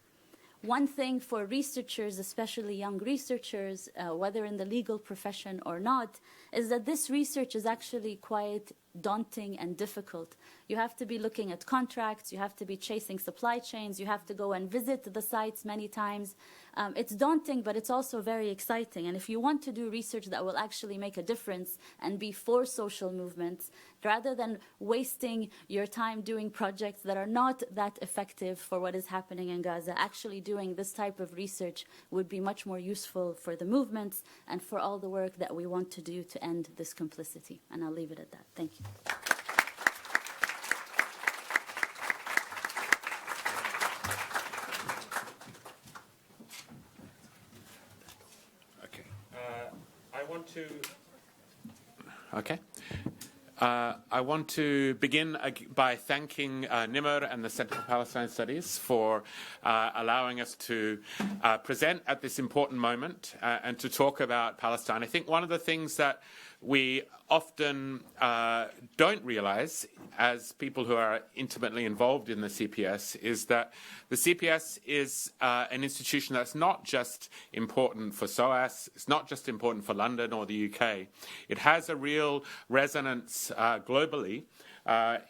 One thing for researchers, especially young researchers, whether in the legal profession or not, is that this research is actually quite daunting and difficult. You have to be looking at contracts, you have to be chasing supply chains, you have to go and visit the sites many times. It's daunting, but it's also very exciting. And if you want to do research that will actually make a difference and be for social movements, rather than wasting your time doing projects that are not that effective for what is happening in Gaza, actually doing this type of research would be much more useful for the movements and for all the work that we want to do to end this complicity. And I'll leave it at that. Thank you. I want to begin by thanking Nimer and the Center for Palestine Studies for allowing us to present at this important moment and to talk about Palestine. I think one of the things that we often don't realize as people who are intimately involved in the CPS is that the CPS is an institution that's not just important for SOAS, it's not just important for London or the UK. It has a real resonance globally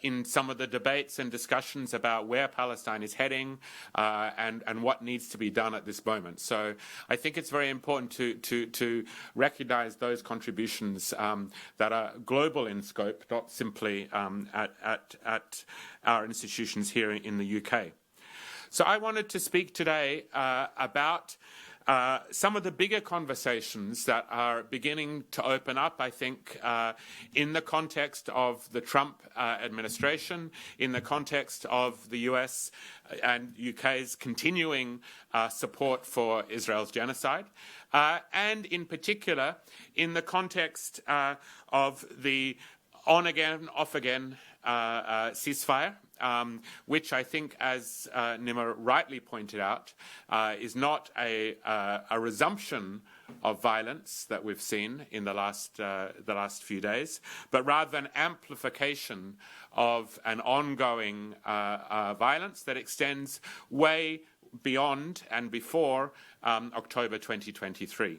in some of the debates and discussions about where Palestine is heading and what needs to be done at this moment. So I think it's very important to recognize those contributions that are global in scope, not simply at our institutions here in the UK. So I wanted to speak today about some of the bigger conversations that are beginning to open up, I think, in the context of the Trump administration, in the context of the US and UK's continuing support for Israel's genocide, and in particular in the context of the on-again, off-again ceasefire, which I think, as Nimer rightly pointed out, is not a resumption of violence that we've seen in the last few days, but rather an amplification of an ongoing violence that extends way beyond and before October 2023.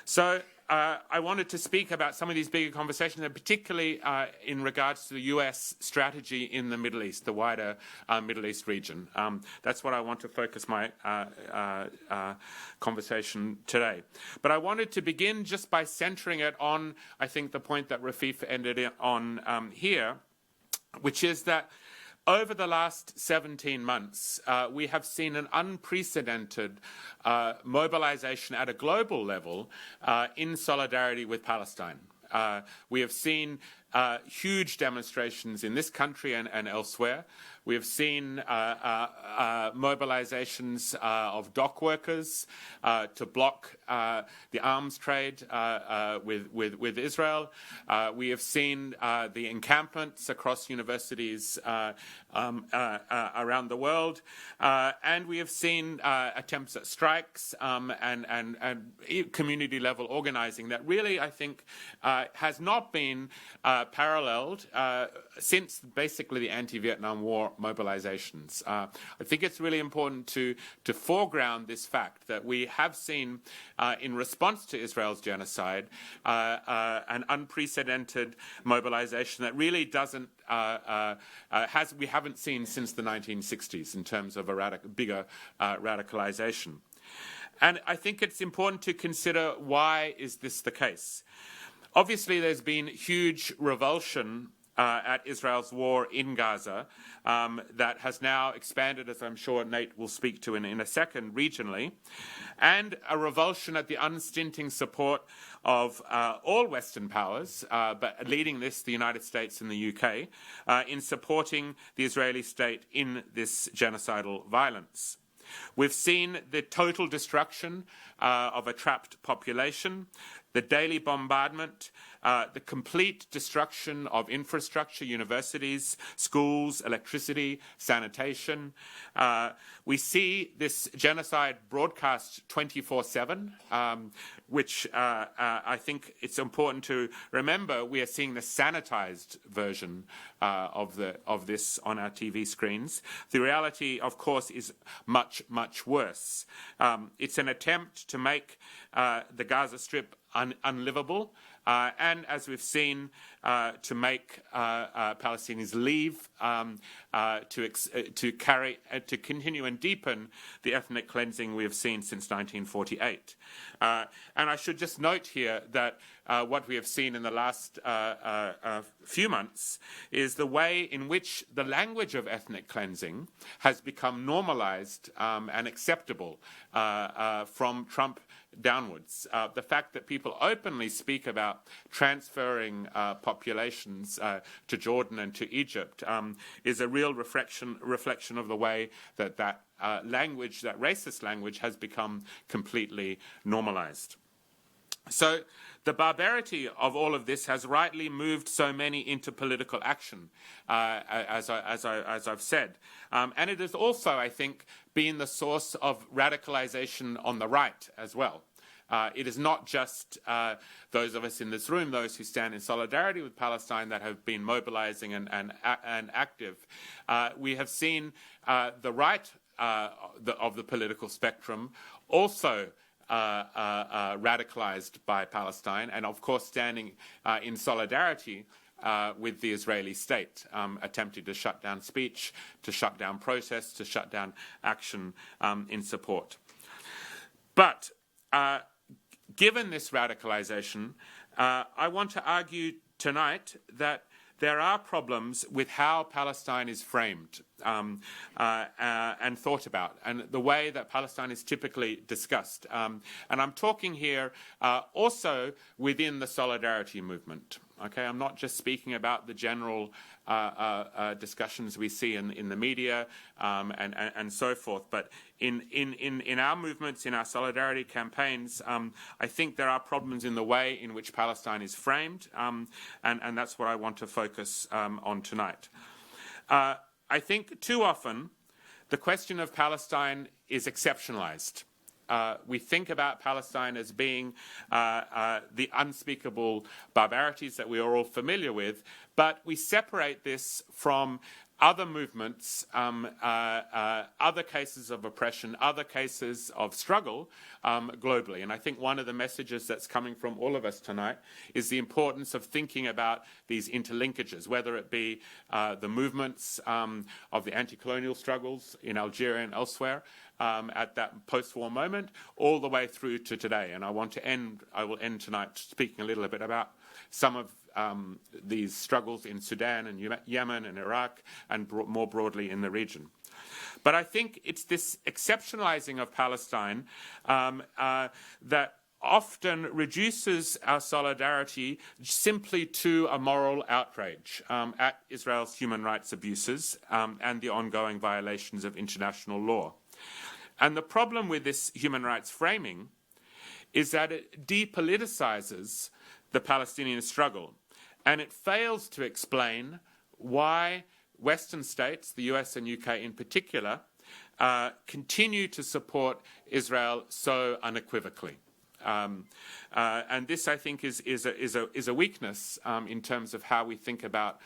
So I wanted to speak about some of these bigger conversations, and particularly in regards to the US strategy in the Middle East, the wider Middle East region. That's what I want to focus my conversation today. But I wanted to begin just by centering it on, I think, the point that Rafeef ended on here, which is that over the last 17 months, we have seen an unprecedented mobilization at a global level in solidarity with Palestine. We have seen huge demonstrations in this country and elsewhere. We have seen mobilizations of dock workers to block the arms trade with Israel. We have seen the encampments across universities around the world. And we have seen attempts at strikes and community level organizing that really, I think, has not been paralleled since basically the anti-Vietnam War mobilizations. I think it's really important to foreground this fact that we have seen in response to Israel's genocide an unprecedented mobilization that really doesn't we haven't seen since the 1960s in terms of a bigger radicalization. And I think it's important to consider, why is this the case? Obviously, there's been huge revulsion at Israel's war in Gaza that has now expanded, as I'm sure Nate will speak to in a second, regionally, and a revulsion at the unstinting support of all Western powers, but leading this, the United States and the UK, in supporting the Israeli state in this genocidal violence. We've seen the total destruction of a trapped population, the daily bombardment, the complete destruction of infrastructure, universities, schools, electricity, sanitation. We see this genocide broadcast 24/7, which I think it's important to remember. We are seeing the sanitized version of this on our TV screens. The reality, of course, is much, much worse. It's an attempt to make the Gaza Strip unlivable, and as we've seen, to make Palestinians leave, to continue and deepen the ethnic cleansing we have seen since 1948. And I should just note here that what we have seen in the last few months is the way in which the language of ethnic cleansing has become normalized and acceptable from Trump downwards. The fact that people openly speak about transferring populations to Jordan and to Egypt is a real reflection of the way that language, that racist language, has become completely normalized. So the barbarity of all of this has rightly moved so many into political action, as I've said. And it has also, I think, been the source of radicalization on the right as well. It is not just those of us in this room, those who stand in solidarity with Palestine, that have been mobilizing and active. We have seen the right of the political spectrum also radicalized by Palestine, and of course standing in solidarity with the Israeli state, attempting to shut down speech, to shut down protests, to shut down action in support. But given this radicalization, I want to argue tonight that there are problems with how Palestine is framed and thought about, and the way that Palestine is typically discussed. And I'm talking here also within the solidarity movement. Okay, I'm not just speaking about the general discussions we see in the media and so forth, but in our movements, in our solidarity campaigns, I think there are problems in the way in which Palestine is framed, and that's what I want to focus on tonight. I think too often the question of Palestine is exceptionalized. We think about Palestine as being the unspeakable barbarities that we are all familiar with, but we separate this from other movements, other cases of oppression, other cases of struggle globally. And I think one of the messages that's coming from all of us tonight is the importance of thinking about these interlinkages, whether it be the movements of the anti-colonial struggles in Algeria and elsewhere, at that post-war moment, all the way through to today. And I will end tonight speaking a little bit about some of these struggles in Sudan and Yemen and Iraq, and more broadly in the region. But I think it's this exceptionalizing of Palestine that often reduces our solidarity simply to a moral outrage at Israel's human rights abuses and the ongoing violations of international law. And the problem with this human rights framing is that it depoliticizes the Palestinian struggle, and it fails to explain why Western states, the US and UK in particular, continue to support Israel so unequivocally. And this, I think, is a weakness in terms of how we think about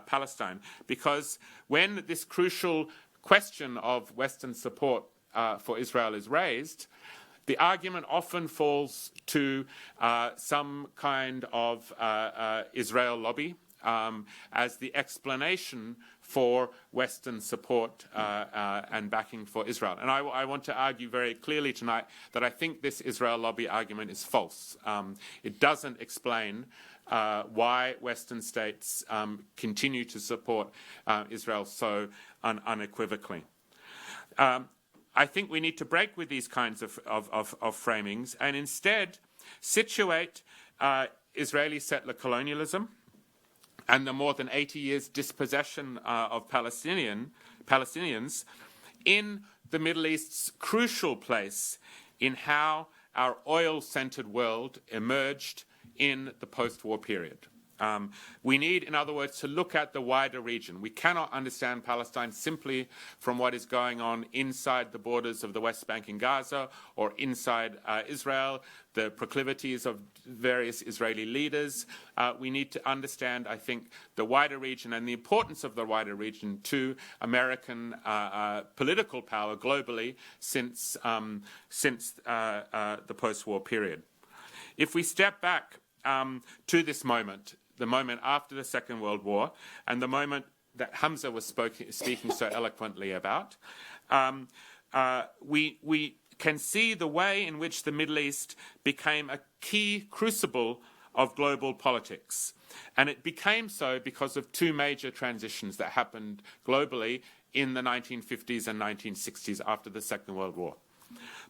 Palestine, because when this crucial question of Western support for Israel is raised, the argument often falls to some kind of Israel lobby as the explanation for Western support and backing for Israel. And I want to argue very clearly tonight that I think this Israel lobby argument is false. It doesn't explain why Western states continue to support Israel so unequivocally. I think we need to break with these kinds of framings and instead situate Israeli settler colonialism and the more than 80 years dispossession of Palestinians in the Middle East's crucial place in how our oil-centered world emerged in the post-war period. We need, in other words, to look at the wider region. We cannot understand Palestine simply from what is going on inside the borders of the West Bank in Gaza or inside Israel, the proclivities of various Israeli leaders. We need to understand, I think, the wider region and the importance of the wider region to American political power globally since the post-war period. If we step back to this moment, the moment after the Second World War, and the moment that Hamza was speaking so eloquently about, we can see the way in which the Middle East became a key crucible of global politics. And it became so because of two major transitions that happened globally in the 1950s and 1960s after the Second World War.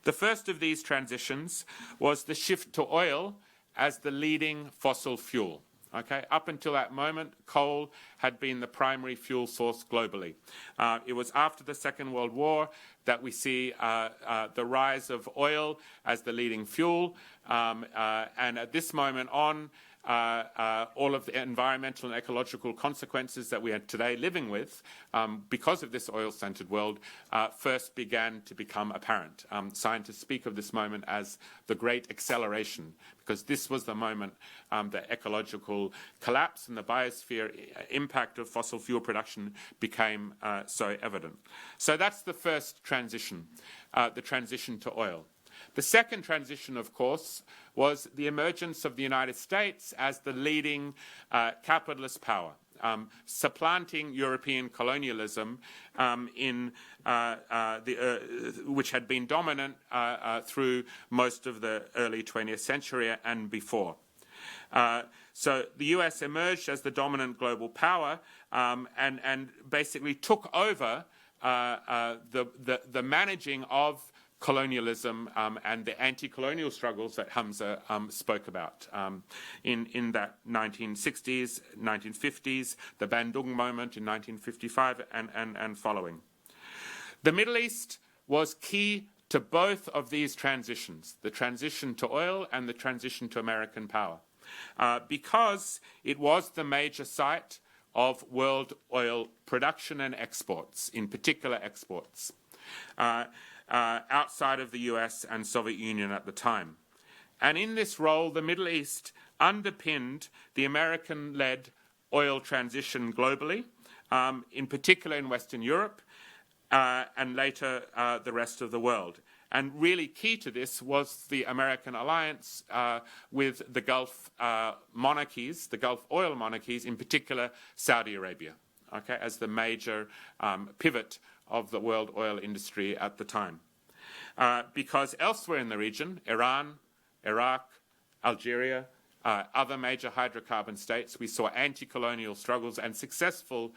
The first of these transitions was the shift to oil as the leading fossil fuel. Okay, up until that moment, coal had been the primary fuel source globally. It was after the Second World War that we see the rise of oil as the leading fuel, and at this moment on, all of the environmental and ecological consequences that we are today living with because of this oil-centered world first began to become apparent. Scientists speak of this moment as the Great Acceleration, because this was the moment the ecological collapse and the biosphere impact of fossil fuel production became so evident. So that's the first transition, the transition to oil. The second transition, of course, was the emergence of the United States as the leading capitalist power, supplanting European colonialism which had been dominant through most of the early 20th century and before. So the US emerged as the dominant global power and basically took over the managing of colonialism and the anti-colonial struggles that Hamza spoke about in that 1960s, 1950s, the Bandung moment in 1955 and following. The Middle East was key to both of these transitions, the transition to oil and the transition to American power, because it was the major site of world oil production and exports, in particular exports. Outside of the US and Soviet Union at the time. And in this role, the Middle East underpinned the American-led oil transition globally, in particular in Western Europe, and later the rest of the world. And really key to this was the American alliance with the Gulf monarchies, the Gulf oil monarchies, in particular Saudi Arabia, okay, as the major pivot of the world oil industry at the time. Because elsewhere in the region, Iran, Iraq, Algeria, other major hydrocarbon states, we saw anti-colonial struggles and successful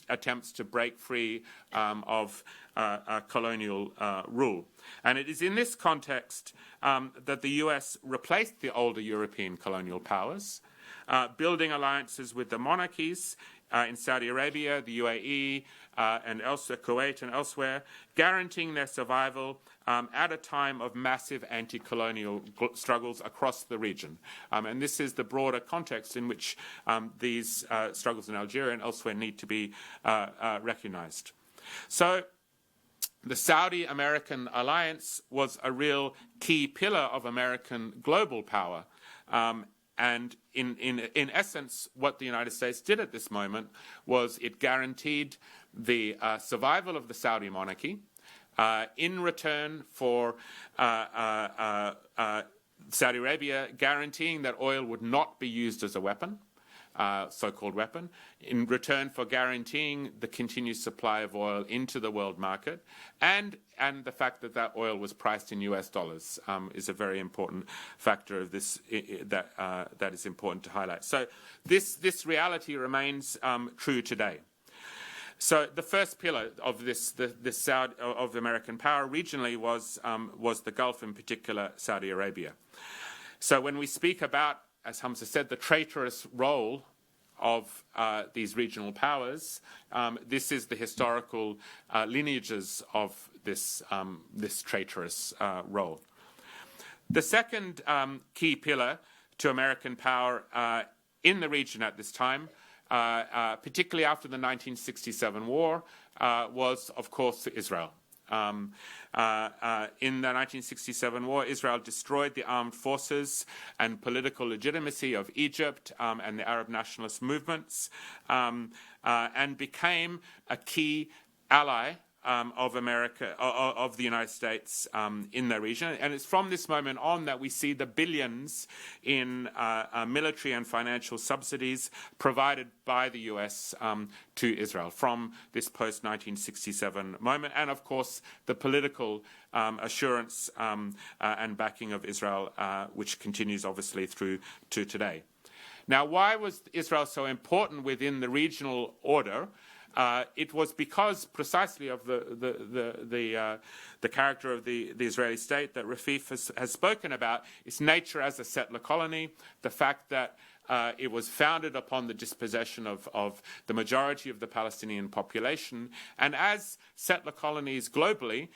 attempts to break free of colonial rule. And it is in this context that the US replaced the older European colonial powers, building alliances with the monarchies in Saudi Arabia, the UAE, and elsewhere, Kuwait and elsewhere, guaranteeing their survival at a time of massive anti-colonial struggles across the region. And this is the broader context in which these struggles in Algeria and elsewhere need to be recognized. So the Saudi-American alliance was a real key pillar of American global power. And in essence, what the United States did at this moment was it guaranteed the survival of the Saudi monarchy in return for Saudi Arabia guaranteeing that oil would not be used as a weapon, so-called weapon, in return for guaranteeing the continued supply of oil into the world market, and the fact that that oil was priced in US dollars is a very important factor of this that is important to highlight. So this reality remains true today. So the first pillar of of American power regionally was the Gulf, in particular Saudi Arabia. So when we speak about, as Hamza said, the traitorous role of these regional powers, this is the historical lineages of this traitorous role. The second key pillar to American power in the region at this time, particularly after the 1967 war, was, of course, Israel. In the 1967 war, Israel destroyed the armed forces and political legitimacy of Egypt and the Arab nationalist movements, and became a key ally of America, of the United States in the region. And it's from this moment on that we see the billions in military and financial subsidies provided by the US to Israel from this post-1967 moment. And, of course, the political assurance and backing of Israel, which continues, obviously, through to today. Now, why was Israel so important within the regional order? It was because precisely of the character of the Israeli state that Rafeef has spoken about, its nature as a settler colony, the fact that it was founded upon the dispossession of the majority of the Palestinian population, and as settler colonies globally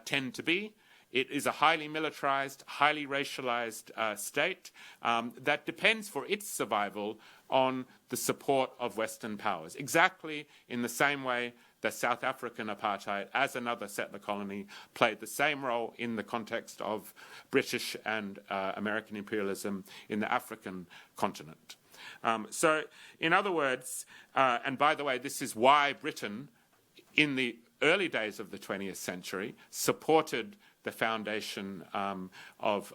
tend to be, it is a highly militarized, highly racialized state that depends for its survival on the support of Western powers, exactly in the same way that South African apartheid, as another settler colony, played the same role in the context of British and American imperialism in the African continent. So, in other words, and by the way, this is why Britain, in the early days of the 20th century, supported the foundation of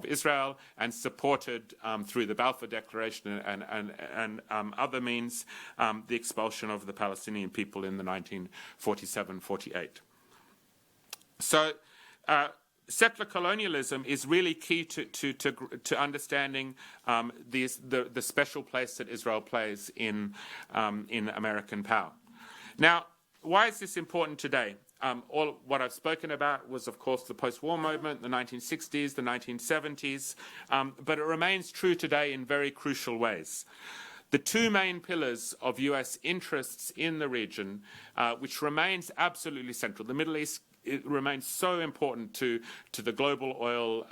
Israel and supported through the Balfour Declaration and other means the expulsion of the Palestinian people in the 1947-48. So settler colonialism is really key to understanding the special place that Israel plays in American power. Now, why is this important today? All what I've spoken about was, of course, the post-war movement, the 1960s, the 1970s, but it remains true today in very crucial ways. The two main pillars of US interests in the region, which remains absolutely central. The Middle East, it remains so important to the global oil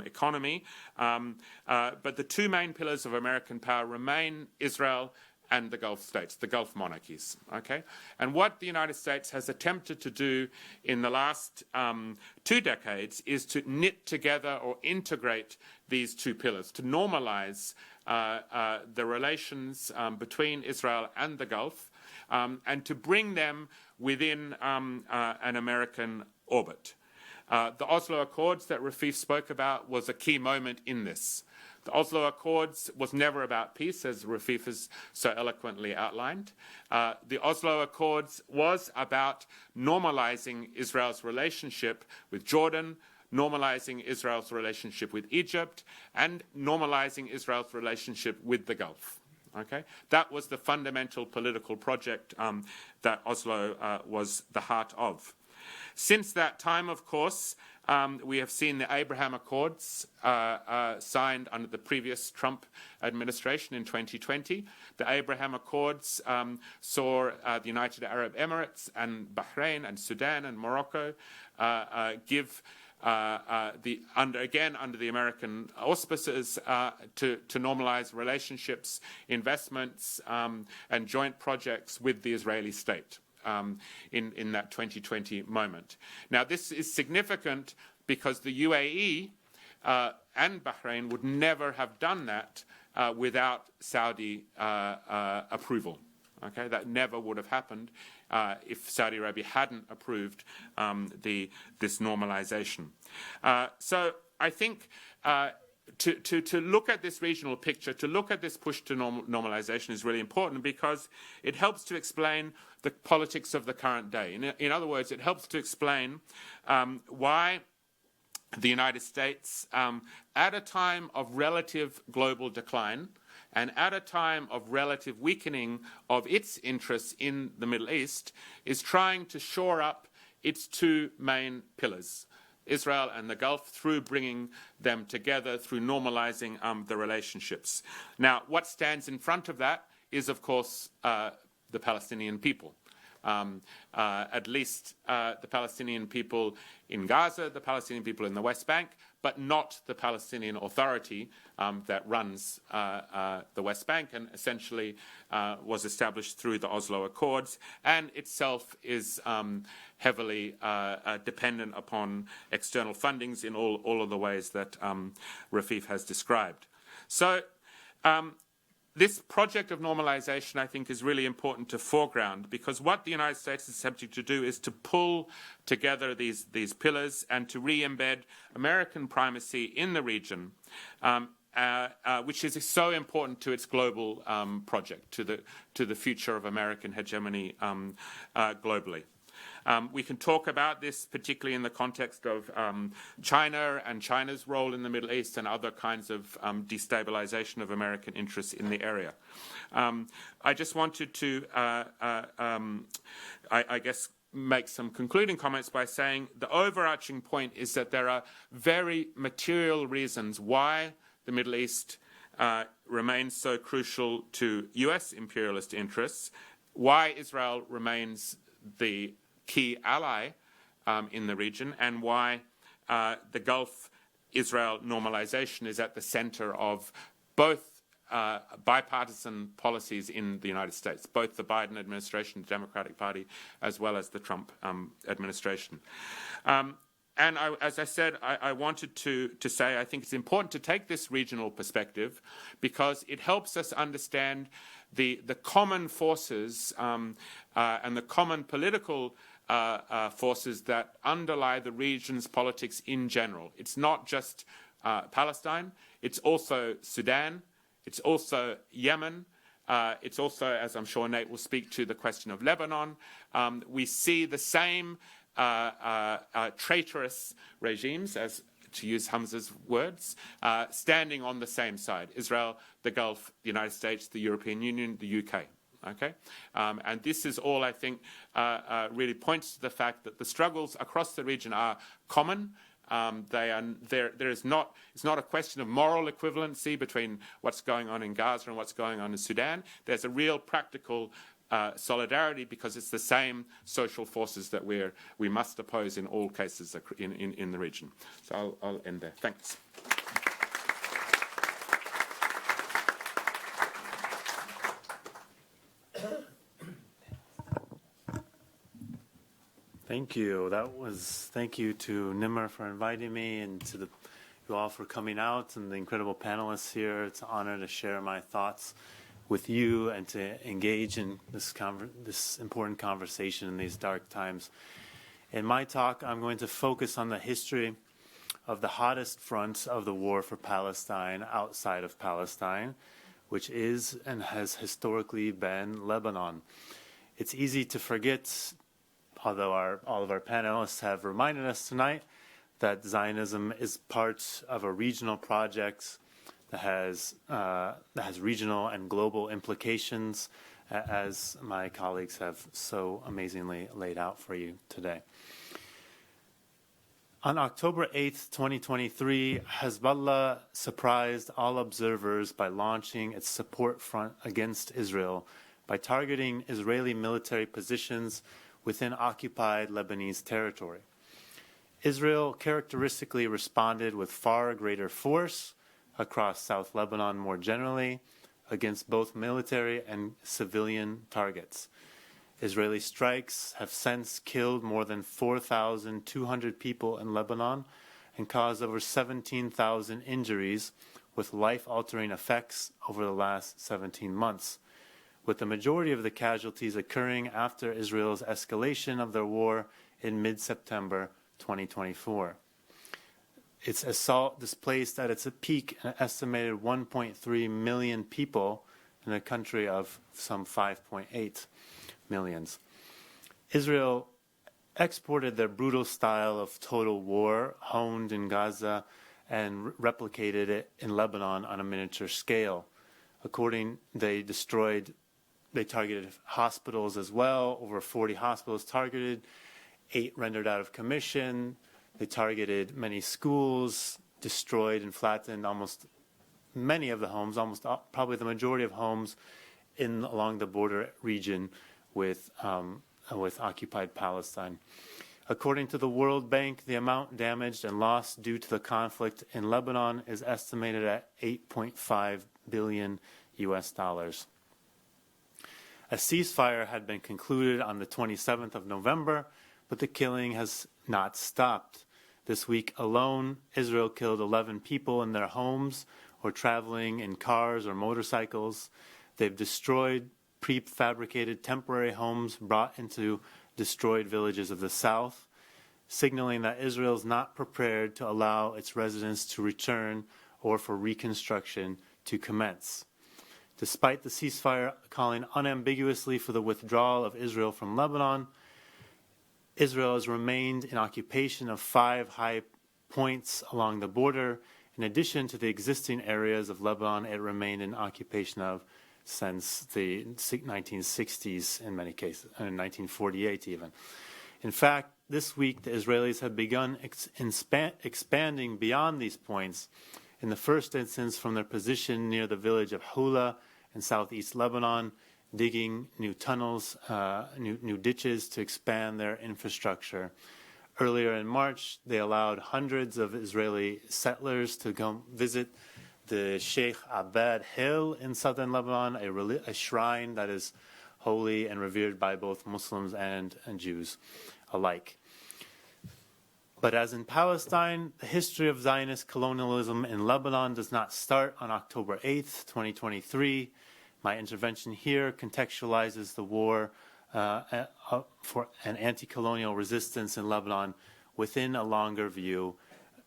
economy, but the two main pillars of American power remain Israel and the Gulf states, the Gulf monarchies, okay? And what the United States has attempted to do in the last 2 decades is to knit together or integrate these two pillars, to normalize the relations between Israel and the Gulf, and to bring them within an American orbit. The Oslo Accords that Rafeef spoke about was a key moment in this. The Oslo Accords was never about peace, as Rafeef has so eloquently outlined. The Oslo Accords was about normalizing Israel's relationship with Jordan, normalizing Israel's relationship with Egypt, and normalizing Israel's relationship with the Gulf. Okay? That was the fundamental political project that Oslo was the heart of. Since that time, of course, we have seen the Abraham Accords signed under the previous Trump administration in 2020. The Abraham Accords saw the United Arab Emirates and Bahrain and Sudan and Morocco give under the American auspices to normalize relationships, investments, and joint projects with the Israeli state. In that 2020 moment. Now, this is significant because the UAE and Bahrain would never have done that without Saudi approval. Okay, that never would have happened if Saudi Arabia hadn't approved this normalization. So I think to look at this regional picture, to look at this push to normalization is really important because it helps to explain the politics of the current day. In other words, it helps to explain why the United States, at a time of relative global decline and at a time of relative weakening of its interests in the Middle East, is trying to shore up its two main pillars, Israel and the Gulf, through bringing them together, through normalizing the relationships. Now, what stands in front of that is, of course, the Palestinian people. At least the Palestinian people in Gaza, the Palestinian people in the West Bank, but not the Palestinian Authority that runs the West Bank and essentially was established through the Oslo Accords and itself is heavily dependent upon external fundings in all of the ways that Rafeef has described. So this project of normalization, I think, is really important to foreground because what the United States is attempting to do is to pull together these pillars and to re-embed American primacy in the region, which is so important to its global project, to the future of American hegemony globally. We can talk about this particularly in the context of China and China's role in the Middle East and other kinds of destabilization of American interests in the area. I just wanted to, I guess, make some concluding comments by saying the overarching point is that there are very material reasons why the Middle East remains so crucial to US imperialist interests, why Israel remains the key ally in the region, and why the Gulf-Israel normalization is at the center of both bipartisan policies in the United States, both the Biden administration, the Democratic Party, as well as the Trump administration. And as I said, I wanted to say I think it's important to take this regional perspective because it helps us understand the common forces and the common political forces that underlie the region's politics in general. It's not just Palestine, it's also Sudan, it's also Yemen, it's also, as I'm sure Nate will speak to, the question of Lebanon. We see the same traitorous regimes, as to use Hamza's words, standing on the same side: Israel, the Gulf, the United States, the European Union, the UK. Okay, and this is all, I think, really points to the fact that the struggles across the region are common. It's not a question of moral equivalency between what's going on in Gaza and what's going on in Sudan. There's a real practical solidarity because it's the same social forces that we must oppose in all cases in the region. So I'll end there. Thanks. Thank you. Thank you to Nimer for inviting me and to you all for coming out and the incredible panelists here. It's an honor to share my thoughts with you and to engage in this important conversation in these dark times. In my talk, I'm going to focus on the history of the hottest front of the war for Palestine outside of Palestine, which is and has historically been Lebanon. It's easy to forget, although all of our panelists have reminded us tonight, that Zionism is part of a regional project that has regional and global implications, as my colleagues have so amazingly laid out for you today. On October 8th, 2023, Hezbollah surprised all observers by launching its support front against Israel by targeting Israeli military positions within occupied Lebanese territory. Israel characteristically responded with far greater force across South Lebanon more generally against both military and civilian targets. Israeli strikes have since killed more than 4,200 people in Lebanon and caused over 17,000 injuries with life-altering effects over the last 17 months, with the majority of the casualties occurring after Israel's escalation of their war in mid-September 2024. its assault displaced at its peak an estimated 1.3 million people in a country of some 5.8 millions. Israel exported their brutal style of total war, honed in Gaza, and replicated it in Lebanon on a miniature scale. They targeted hospitals as well, over 40 hospitals targeted, 8 rendered out of commission. They targeted many schools, destroyed and flattened almost many of the homes, probably the majority of homes along the border region with occupied Palestine. According to the World Bank, the amount damaged and lost due to the conflict in Lebanon is estimated at $8.5 billion. A ceasefire had been concluded on the 27th of November, but the killing has not stopped. This week alone, Israel killed 11 people in their homes or traveling in cars or motorcycles. They've destroyed prefabricated temporary homes brought into destroyed villages of the south, signaling that Israel is not prepared to allow its residents to return or for reconstruction to commence. Despite the ceasefire calling unambiguously for the withdrawal of Israel from Lebanon, Israel has remained in occupation of 5 high points along the border. In addition to the existing areas of Lebanon, it remained in occupation of since the 1960s in many cases, in 1948 even. In fact, this week the Israelis have begun expanding beyond these points, in the first instance from their position near the village of Hula in southeast Lebanon, digging new tunnels, new ditches to expand their infrastructure. Earlier in March, they allowed hundreds of Israeli settlers to go visit the Sheikh Abad Hill in southern Lebanon, a shrine that is holy and revered by both Muslims and Jews alike. But as in Palestine, the history of Zionist colonialism in Lebanon does not start on October 8th, 2023. My intervention here contextualizes the war for an anti-colonial resistance in Lebanon within a longer view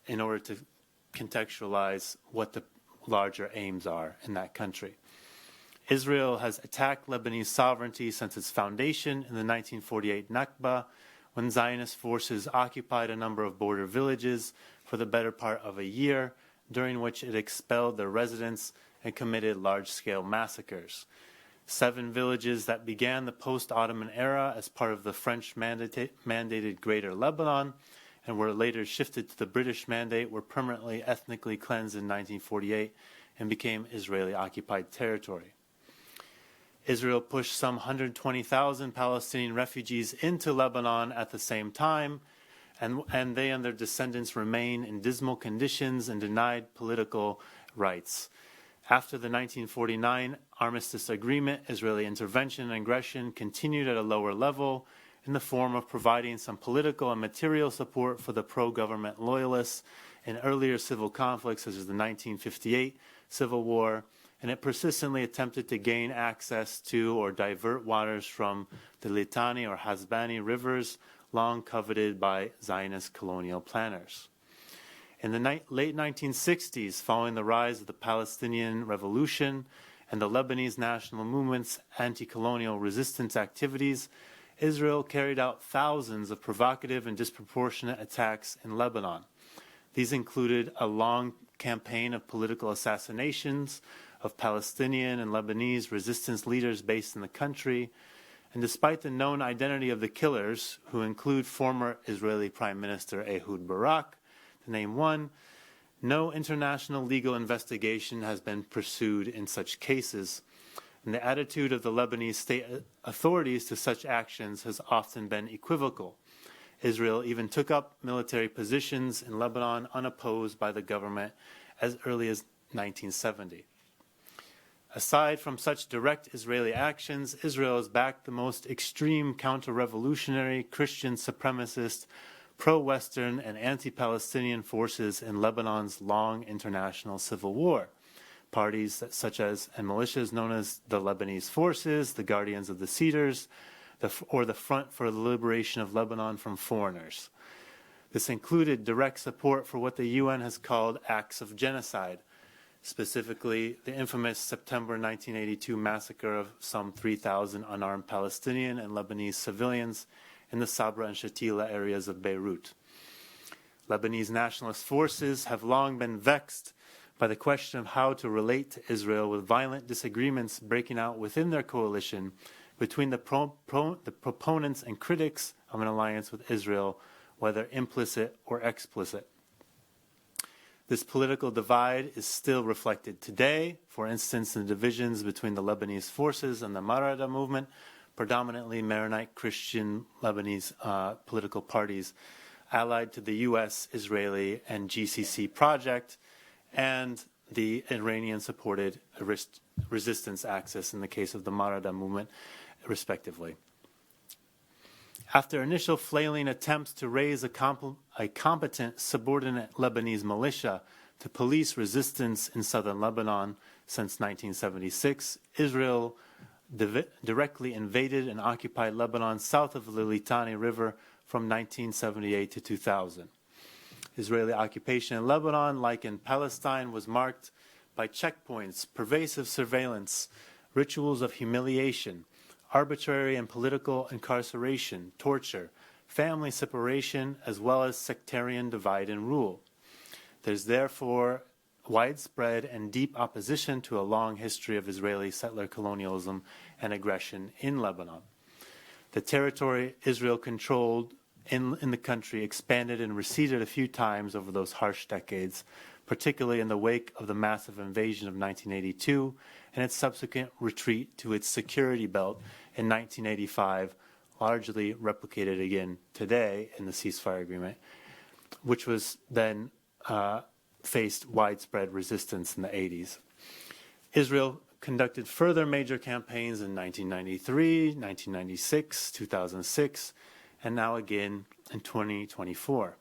in order to contextualize what the larger aims are in that country. Israel has attacked Lebanese sovereignty since its foundation in the 1948 Nakba, when Zionist forces occupied a number of border villages for the better part of a year, during which it expelled their residents and committed large-scale massacres. 7 villages that began the post-Ottoman era as part of the French mandated Greater Lebanon and were later shifted to the British mandate were permanently ethnically cleansed in 1948 and became Israeli-occupied territory. Israel pushed some 120,000 Palestinian refugees into Lebanon at the same time, and they and their descendants remain in dismal conditions and denied political rights. After the 1949 armistice agreement, Israeli intervention and aggression continued at a lower level in the form of providing some political and material support for the pro-government loyalists in earlier civil conflicts such as the 1958 Civil War, and it persistently attempted to gain access to or divert waters from the Litani or Hasbani rivers, long coveted by Zionist colonial planners. In the late 1960s, following the rise of the Palestinian Revolution and the Lebanese national movement's anti-colonial resistance activities, Israel carried out thousands of provocative and disproportionate attacks in Lebanon. These included a long campaign of political assassinations of Palestinian and Lebanese resistance leaders based in the country, and despite the known identity of the killers, who include former Israeli Prime Minister Ehud Barak, to name one, no international legal investigation has been pursued in such cases, and the attitude of the Lebanese state authorities to such actions has often been equivocal. Israel even took up military positions in Lebanon unopposed by the government as early as 1970. Aside from such direct Israeli actions, Israel has backed the most extreme counter-revolutionary, Christian supremacist, pro-Western, and anti-Palestinian forces in Lebanon's long international civil war. Parties such as, and militias known as the Lebanese Forces, the Guardians of the Cedars, or the Front for the Liberation of Lebanon from Foreigners. This included direct support for what the UN has called acts of genocide, specifically the infamous September 1982 massacre of some 3,000 unarmed Palestinian and Lebanese civilians in the Sabra and Shatila areas of Beirut. Lebanese nationalist forces have long been vexed by the question of how to relate to Israel, with violent disagreements breaking out within their coalition between the proponents and critics of an alliance with Israel, whether implicit or explicit. This political divide is still reflected today, for instance, in the divisions between the Lebanese forces and the Marada movement, predominantly Maronite Christian Lebanese political parties, allied to the U.S., Israeli, and GCC project, and the Iranian-supported resistance axis in the case of the Marada movement, respectively. After initial flailing attempts to raise a competent subordinate Lebanese militia to police resistance in southern Lebanon since 1976, Israel directly invaded and occupied Lebanon south of the Litani River from 1978 to 2000. Israeli occupation in Lebanon, like in Palestine, was marked by checkpoints, pervasive surveillance, rituals of humiliation, arbitrary and political incarceration, torture, family separation, as well as sectarian divide and rule. There's therefore widespread and deep opposition to a long history of Israeli settler colonialism and aggression in Lebanon. The territory Israel controlled in the country expanded and receded a few times over those harsh decades, particularly in the wake of the massive invasion of 1982 and its subsequent retreat to its security belt in 1985, largely replicated again today in the ceasefire agreement, which was then faced widespread resistance in the 80s. Israel conducted further major campaigns in 1993, 1996, 2006, and now again in 2024.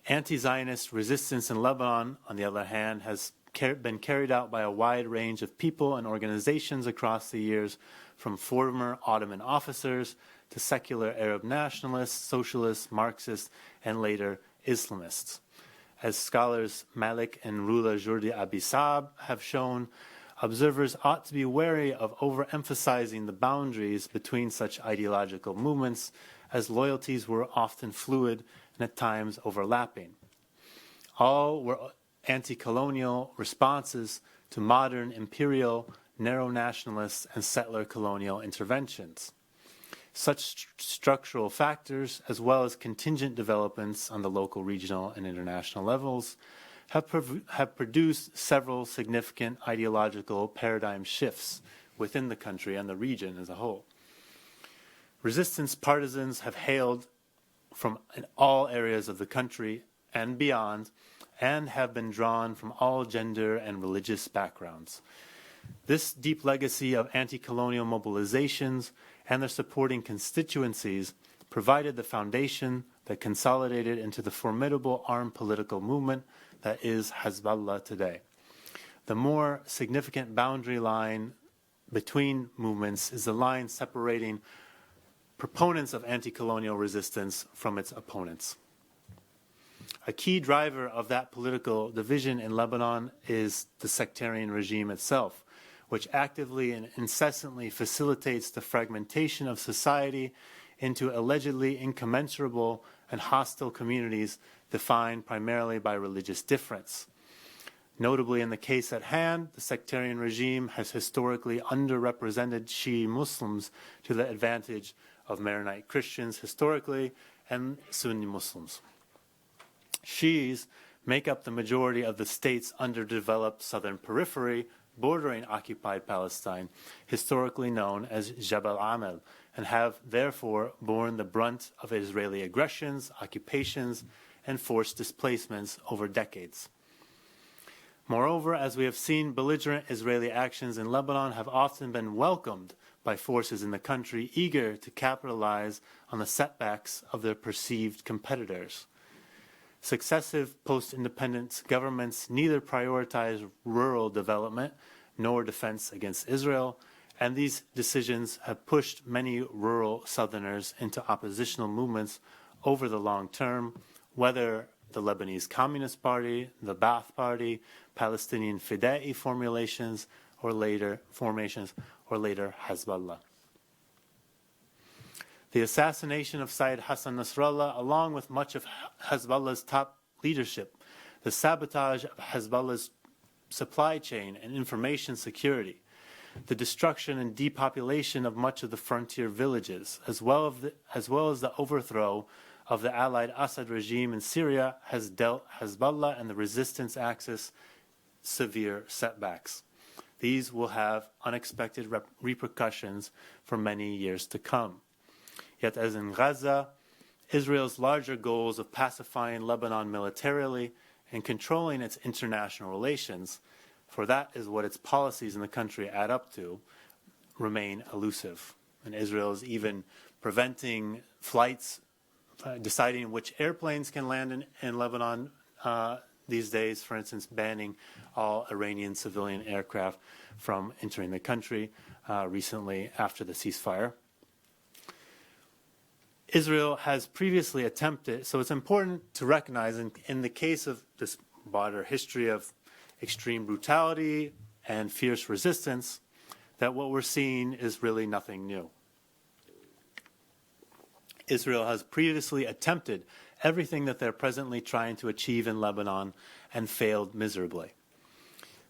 Anti-Zionist resistance in Lebanon, on the other hand, has been carried out by a wide range of people and organizations across the years, from former Ottoman officers to secular Arab nationalists, socialists, Marxists, and later Islamists. As scholars Malik and Rula Jordi Abisab have shown, observers ought to be wary of overemphasizing the boundaries between such ideological movements, as loyalties were often fluid and at times overlapping. All were anti-colonial responses to modern imperial, narrow nationalist, and settler colonial interventions. Such structural factors, as well as contingent developments on the local, regional, and international levels, have produced several significant ideological paradigm shifts within the country and the region as a whole. Resistance partisans have hailed from in all areas of the country and beyond, and have been drawn from all gender and religious backgrounds. This deep legacy of anti-colonial mobilizations and their supporting constituencies provided the foundation that consolidated into the formidable armed political movement that is Hezbollah today. The more significant boundary line between movements is the line separating proponents of anti-colonial resistance from its opponents. A key driver of that political division in Lebanon is the sectarian regime itself, which actively and incessantly facilitates the fragmentation of society into allegedly incommensurable and hostile communities defined primarily by religious difference. Notably, in the case at hand, the sectarian regime has historically underrepresented Shia Muslims to the advantage of Maronite Christians historically and Sunni Muslims. Shias make up the majority of the state's underdeveloped southern periphery bordering occupied Palestine, historically known as Jabal Amal, and have therefore borne the brunt of Israeli aggressions, occupations, and forced displacements over decades. Moreover, as we have seen, belligerent Israeli actions in Lebanon have often been welcomed by forces in the country eager to capitalize on the setbacks of their perceived competitors. Successive post-independence governments neither prioritize rural development nor defense against Israel, and these decisions have pushed many rural Southerners into oppositional movements over the long term, whether the Lebanese Communist Party, the Ba'ath Party, Palestinian Fida'i formations, or later Hezbollah. The assassination of Sayyid Hassan Nasrallah, along with much of Hezbollah's top leadership, the sabotage of Hezbollah's supply chain and information security, the destruction and depopulation of much of the frontier villages, as well as the overthrow of the allied Assad regime in Syria, has dealt Hezbollah and the resistance axis severe setbacks. These will have unexpected repercussions for many years to come. Yet, as in Gaza, Israel's larger goals of pacifying Lebanon militarily and controlling its international relations, for that is what its policies in the country add up to, remain elusive. And Israel is even preventing flights, deciding which airplanes can land in Lebanon these days, for instance, banning all Iranian civilian aircraft from entering the country recently after the ceasefire. Israel has previously attempted, so it's important to recognize in the case of this broader history of extreme brutality and fierce resistance, that what we're seeing is really nothing new. Israel has previously attempted everything that they're presently trying to achieve in Lebanon and failed miserably.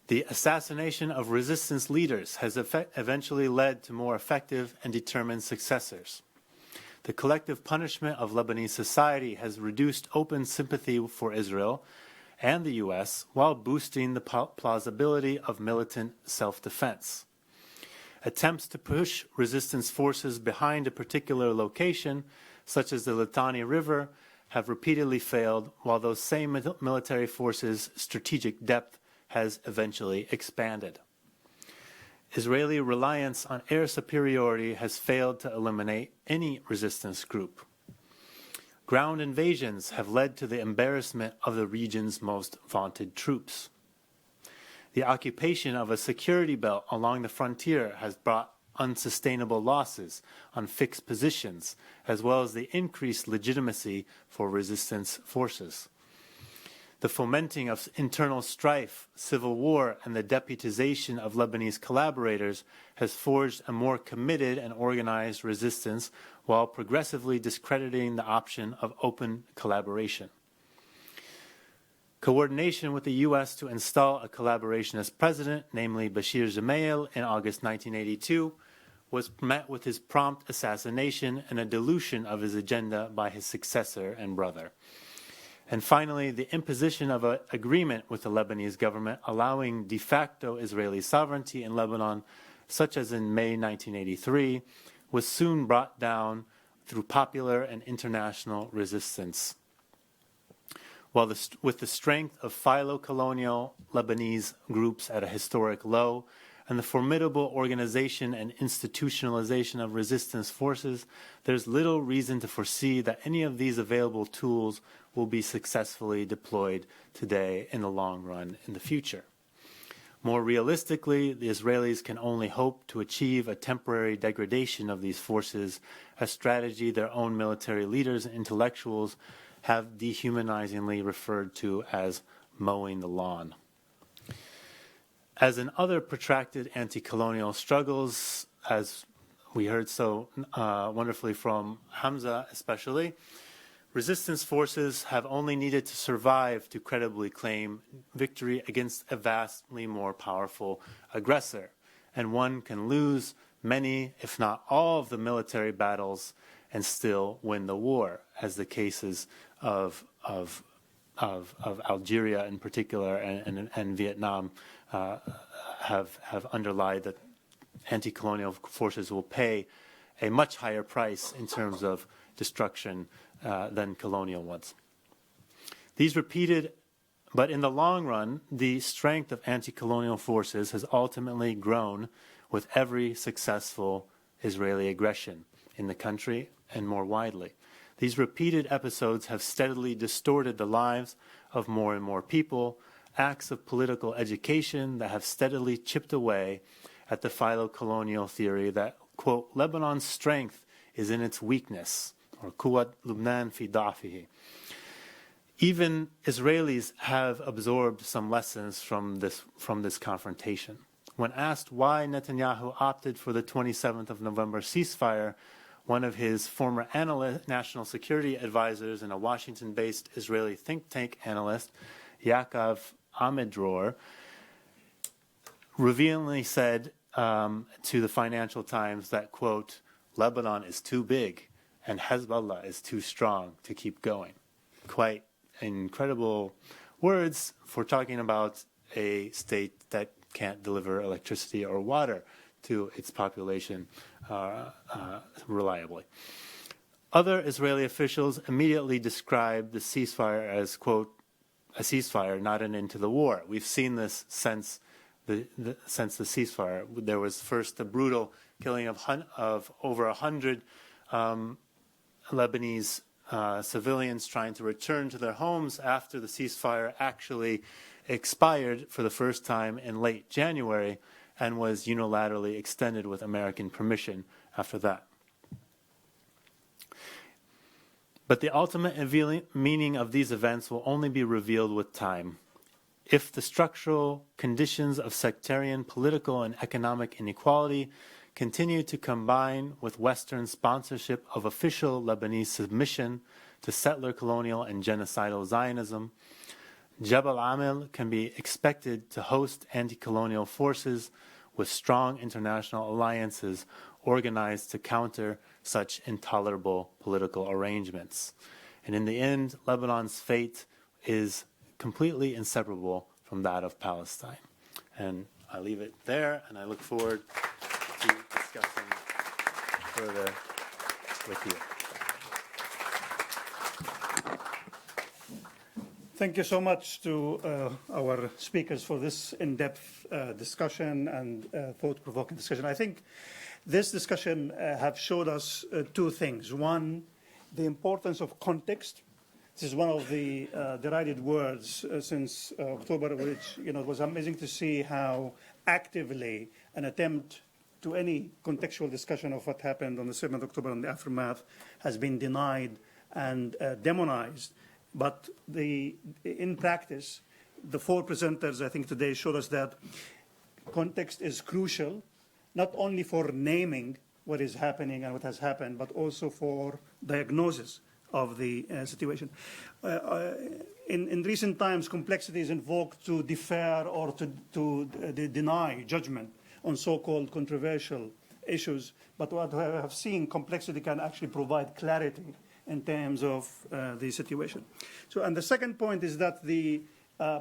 The assassination of resistance leaders has eventually led to more effective and determined successors. The collective punishment of Lebanese society has reduced open sympathy for Israel and the U.S. while boosting the plausibility of militant self-defense. Attempts to push resistance forces behind a particular location, such as the Sultany River, have repeatedly failed, while those same military forces' strategic depth has eventually expanded. Israeli reliance on air superiority has failed to eliminate any resistance group. Ground invasions have led to the embarrassment of the region's most vaunted troops. The occupation of a security belt along the frontier has brought unsustainable losses on fixed positions, as well as the increased legitimacy for resistance forces. The fomenting of internal strife, civil war, and the deputization of Lebanese collaborators has forged a more committed and organized resistance while progressively discrediting the option of open collaboration. Coordination with the U.S. to install a collaborationist president, namely Bashir Gemayel, in August 1982, was met with his prompt assassination and a dilution of his agenda by his successor and brother. And finally, the imposition of an agreement with the Lebanese government allowing de facto Israeli sovereignty in Lebanon, such as in May 1983, was soon brought down through popular and international resistance. While with the strength of philo-colonial Lebanese groups at a historic low, and the formidable organization and institutionalization of resistance forces, there's little reason to foresee that any of these available tools will be successfully deployed today in the long run in the future. More realistically, the Israelis can only hope to achieve a temporary degradation of these forces, a strategy their own military leaders and intellectuals have dehumanizingly referred to as mowing the lawn. As in other protracted anti-colonial struggles, as we heard so wonderfully from Hamza especially, resistance forces have only needed to survive to credibly claim victory against a vastly more powerful aggressor. And one can lose many, if not all, of the military battles and still win the war, as the cases of Algeria in particular and Vietnam have underlined that anti-colonial forces will pay a much higher price in terms of destruction than colonial ones. These repeated, but in the long run, the strength of anti-colonial forces has ultimately grown with every successful Israeli aggression in the country and more widely. These repeated episodes have steadily distorted the lives of more and more people, acts of political education that have steadily chipped away at the philo-colonial theory that, quote, Lebanon's strength is in its weakness, or قوة لبنان في ضعفه. Even Israelis have absorbed some lessons from this confrontation. When asked why Netanyahu opted for the 27th of November ceasefire, one of his former national security advisors and a Washington-based Israeli think tank analyst, Yaakov Amidror, revealingly said to the Financial Times that, quote, Lebanon is too big and Hezbollah is too strong to keep going. Quite incredible words for talking about a state that can't deliver electricity or water to its population reliably. Other Israeli officials immediately described the ceasefire as, quote, a ceasefire, not an end to the war. We've seen this since the ceasefire. There was first the brutal killing of over 100 Lebanese civilians trying to return to their homes after the ceasefire actually expired for the first time in late January and was unilaterally extended with American permission after that. But the ultimate meaning of these events will only be revealed with time. If the structural conditions of sectarian political and economic inequality continue to combine with Western sponsorship of official Lebanese submission to settler colonial and genocidal Zionism, Jebel Amel can be expected to host anti-colonial forces with strong international alliances organized to counter such intolerable political arrangements. And in the end, Lebanon's fate is completely inseparable from that of Palestine. And I leave it there, and I look forward to discussing further with you. Thank you so much to our speakers for this in-depth discussion and thought-provoking discussion. I think this discussion have showed us two things. One, the importance of context. This is one of the derided words since October, which it was amazing to see how actively an attempt to any contextual discussion of what happened on the 7th of October and the aftermath has been denied and demonized. But in practice, the four presenters, I think, today showed us that context is crucial, not only for naming what is happening and what has happened, but also for diagnosis of the situation. In recent times, complexity is invoked to defer or to deny judgment on so-called controversial issues. But what I have seen, complexity can actually provide clarity in terms of the situation. And the second point is that the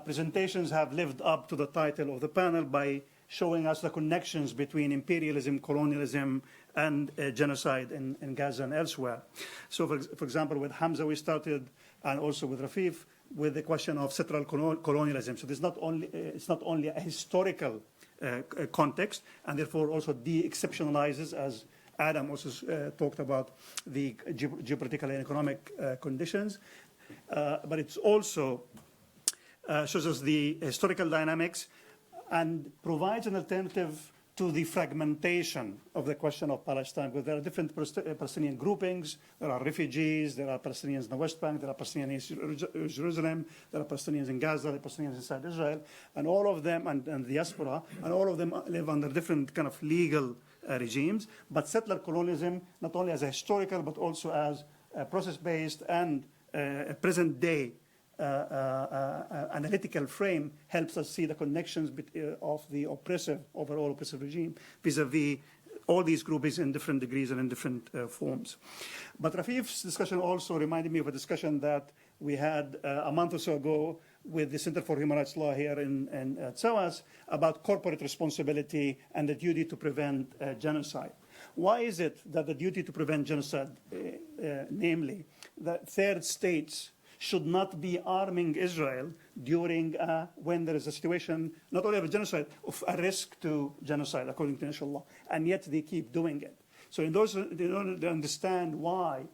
presentations have lived up to the title of the panel by showing us the connections between imperialism, colonialism, and genocide in Gaza and elsewhere. So, for example, with Hamza, we started, and also with Rafeef, with the question of settler colonialism. So it's not only a historical context, and therefore also de-exceptionalizes, as Adam also talked about, the geopolitical and economic conditions. But it's also shows us the historical dynamics and provides an alternative to the fragmentation of the question of Palestine, because there are different Palestinian groupings, there are refugees, there are Palestinians in the West Bank, there are Palestinians in Jerusalem, there are Palestinians in Gaza, there are Palestinians inside Israel, and all of them, and diaspora, and all of them live under different kind of legal regimes. But settler colonialism, not only as a historical, but also as a process-based and a present-day analytical frame, helps us see the connections of the overall oppressive regime vis-a-vis all these groupings in different degrees and in different forms. But Rafeef's discussion also reminded me of a discussion that we had a month or so ago with the Center for Human Rights Law here at SOAS about corporate responsibility and the duty to prevent genocide. Why is it that the duty to prevent genocide, namely that third states should not be arming Israel during when there is a situation, not only of a genocide, of a risk to genocide according to international law, and yet they keep doing it? So in order to understand why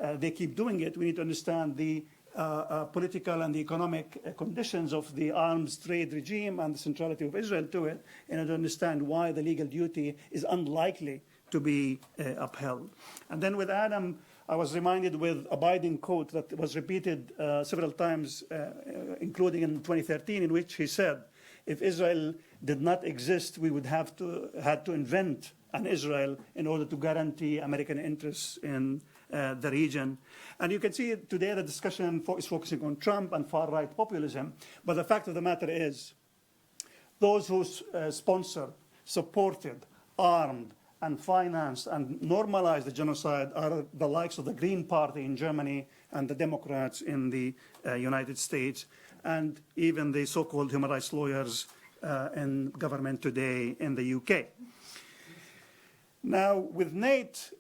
they keep doing it, we need to understand the political and the economic conditions of the arms trade regime and the centrality of Israel to it, in order to understand why the legal duty is unlikely to be upheld. And then with Adam, I was reminded with a Biden quote that was repeated several times, including in 2013, in which he said, if Israel did not exist, we would had to invent an Israel in order to guarantee American interests in the region. And you can see today the discussion is focusing on Trump and far-right populism, but the fact of the matter is those who sponsored, supported, armed, and financed and normalized the genocide are the likes of the Green Party in Germany and the Democrats in the United States, and even the so-called human rights lawyers in government today in the UK. Now, with Nate,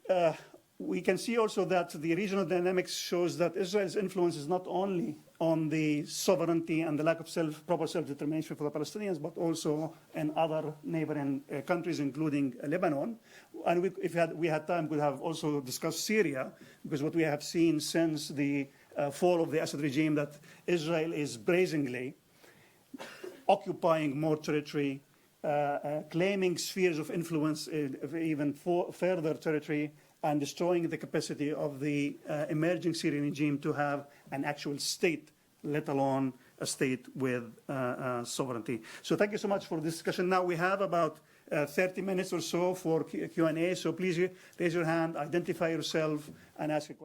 we can see also that the regional dynamics shows that Israel's influence is not only on the sovereignty and the lack of proper self-determination for the Palestinians, but also in other neighboring countries, including Lebanon. And if we had time, we could have also discussed Syria, because what we have seen since the fall of the Assad regime, that Israel is brazenly occupying more territory, claiming spheres of influence, even further territory, and destroying the capacity of the emerging Syrian regime to have an actual state, let alone a state with sovereignty. So thank you so much for this discussion. Now we have about 30 minutes or so for Q&A, so please raise your hand, identify yourself, and ask a question.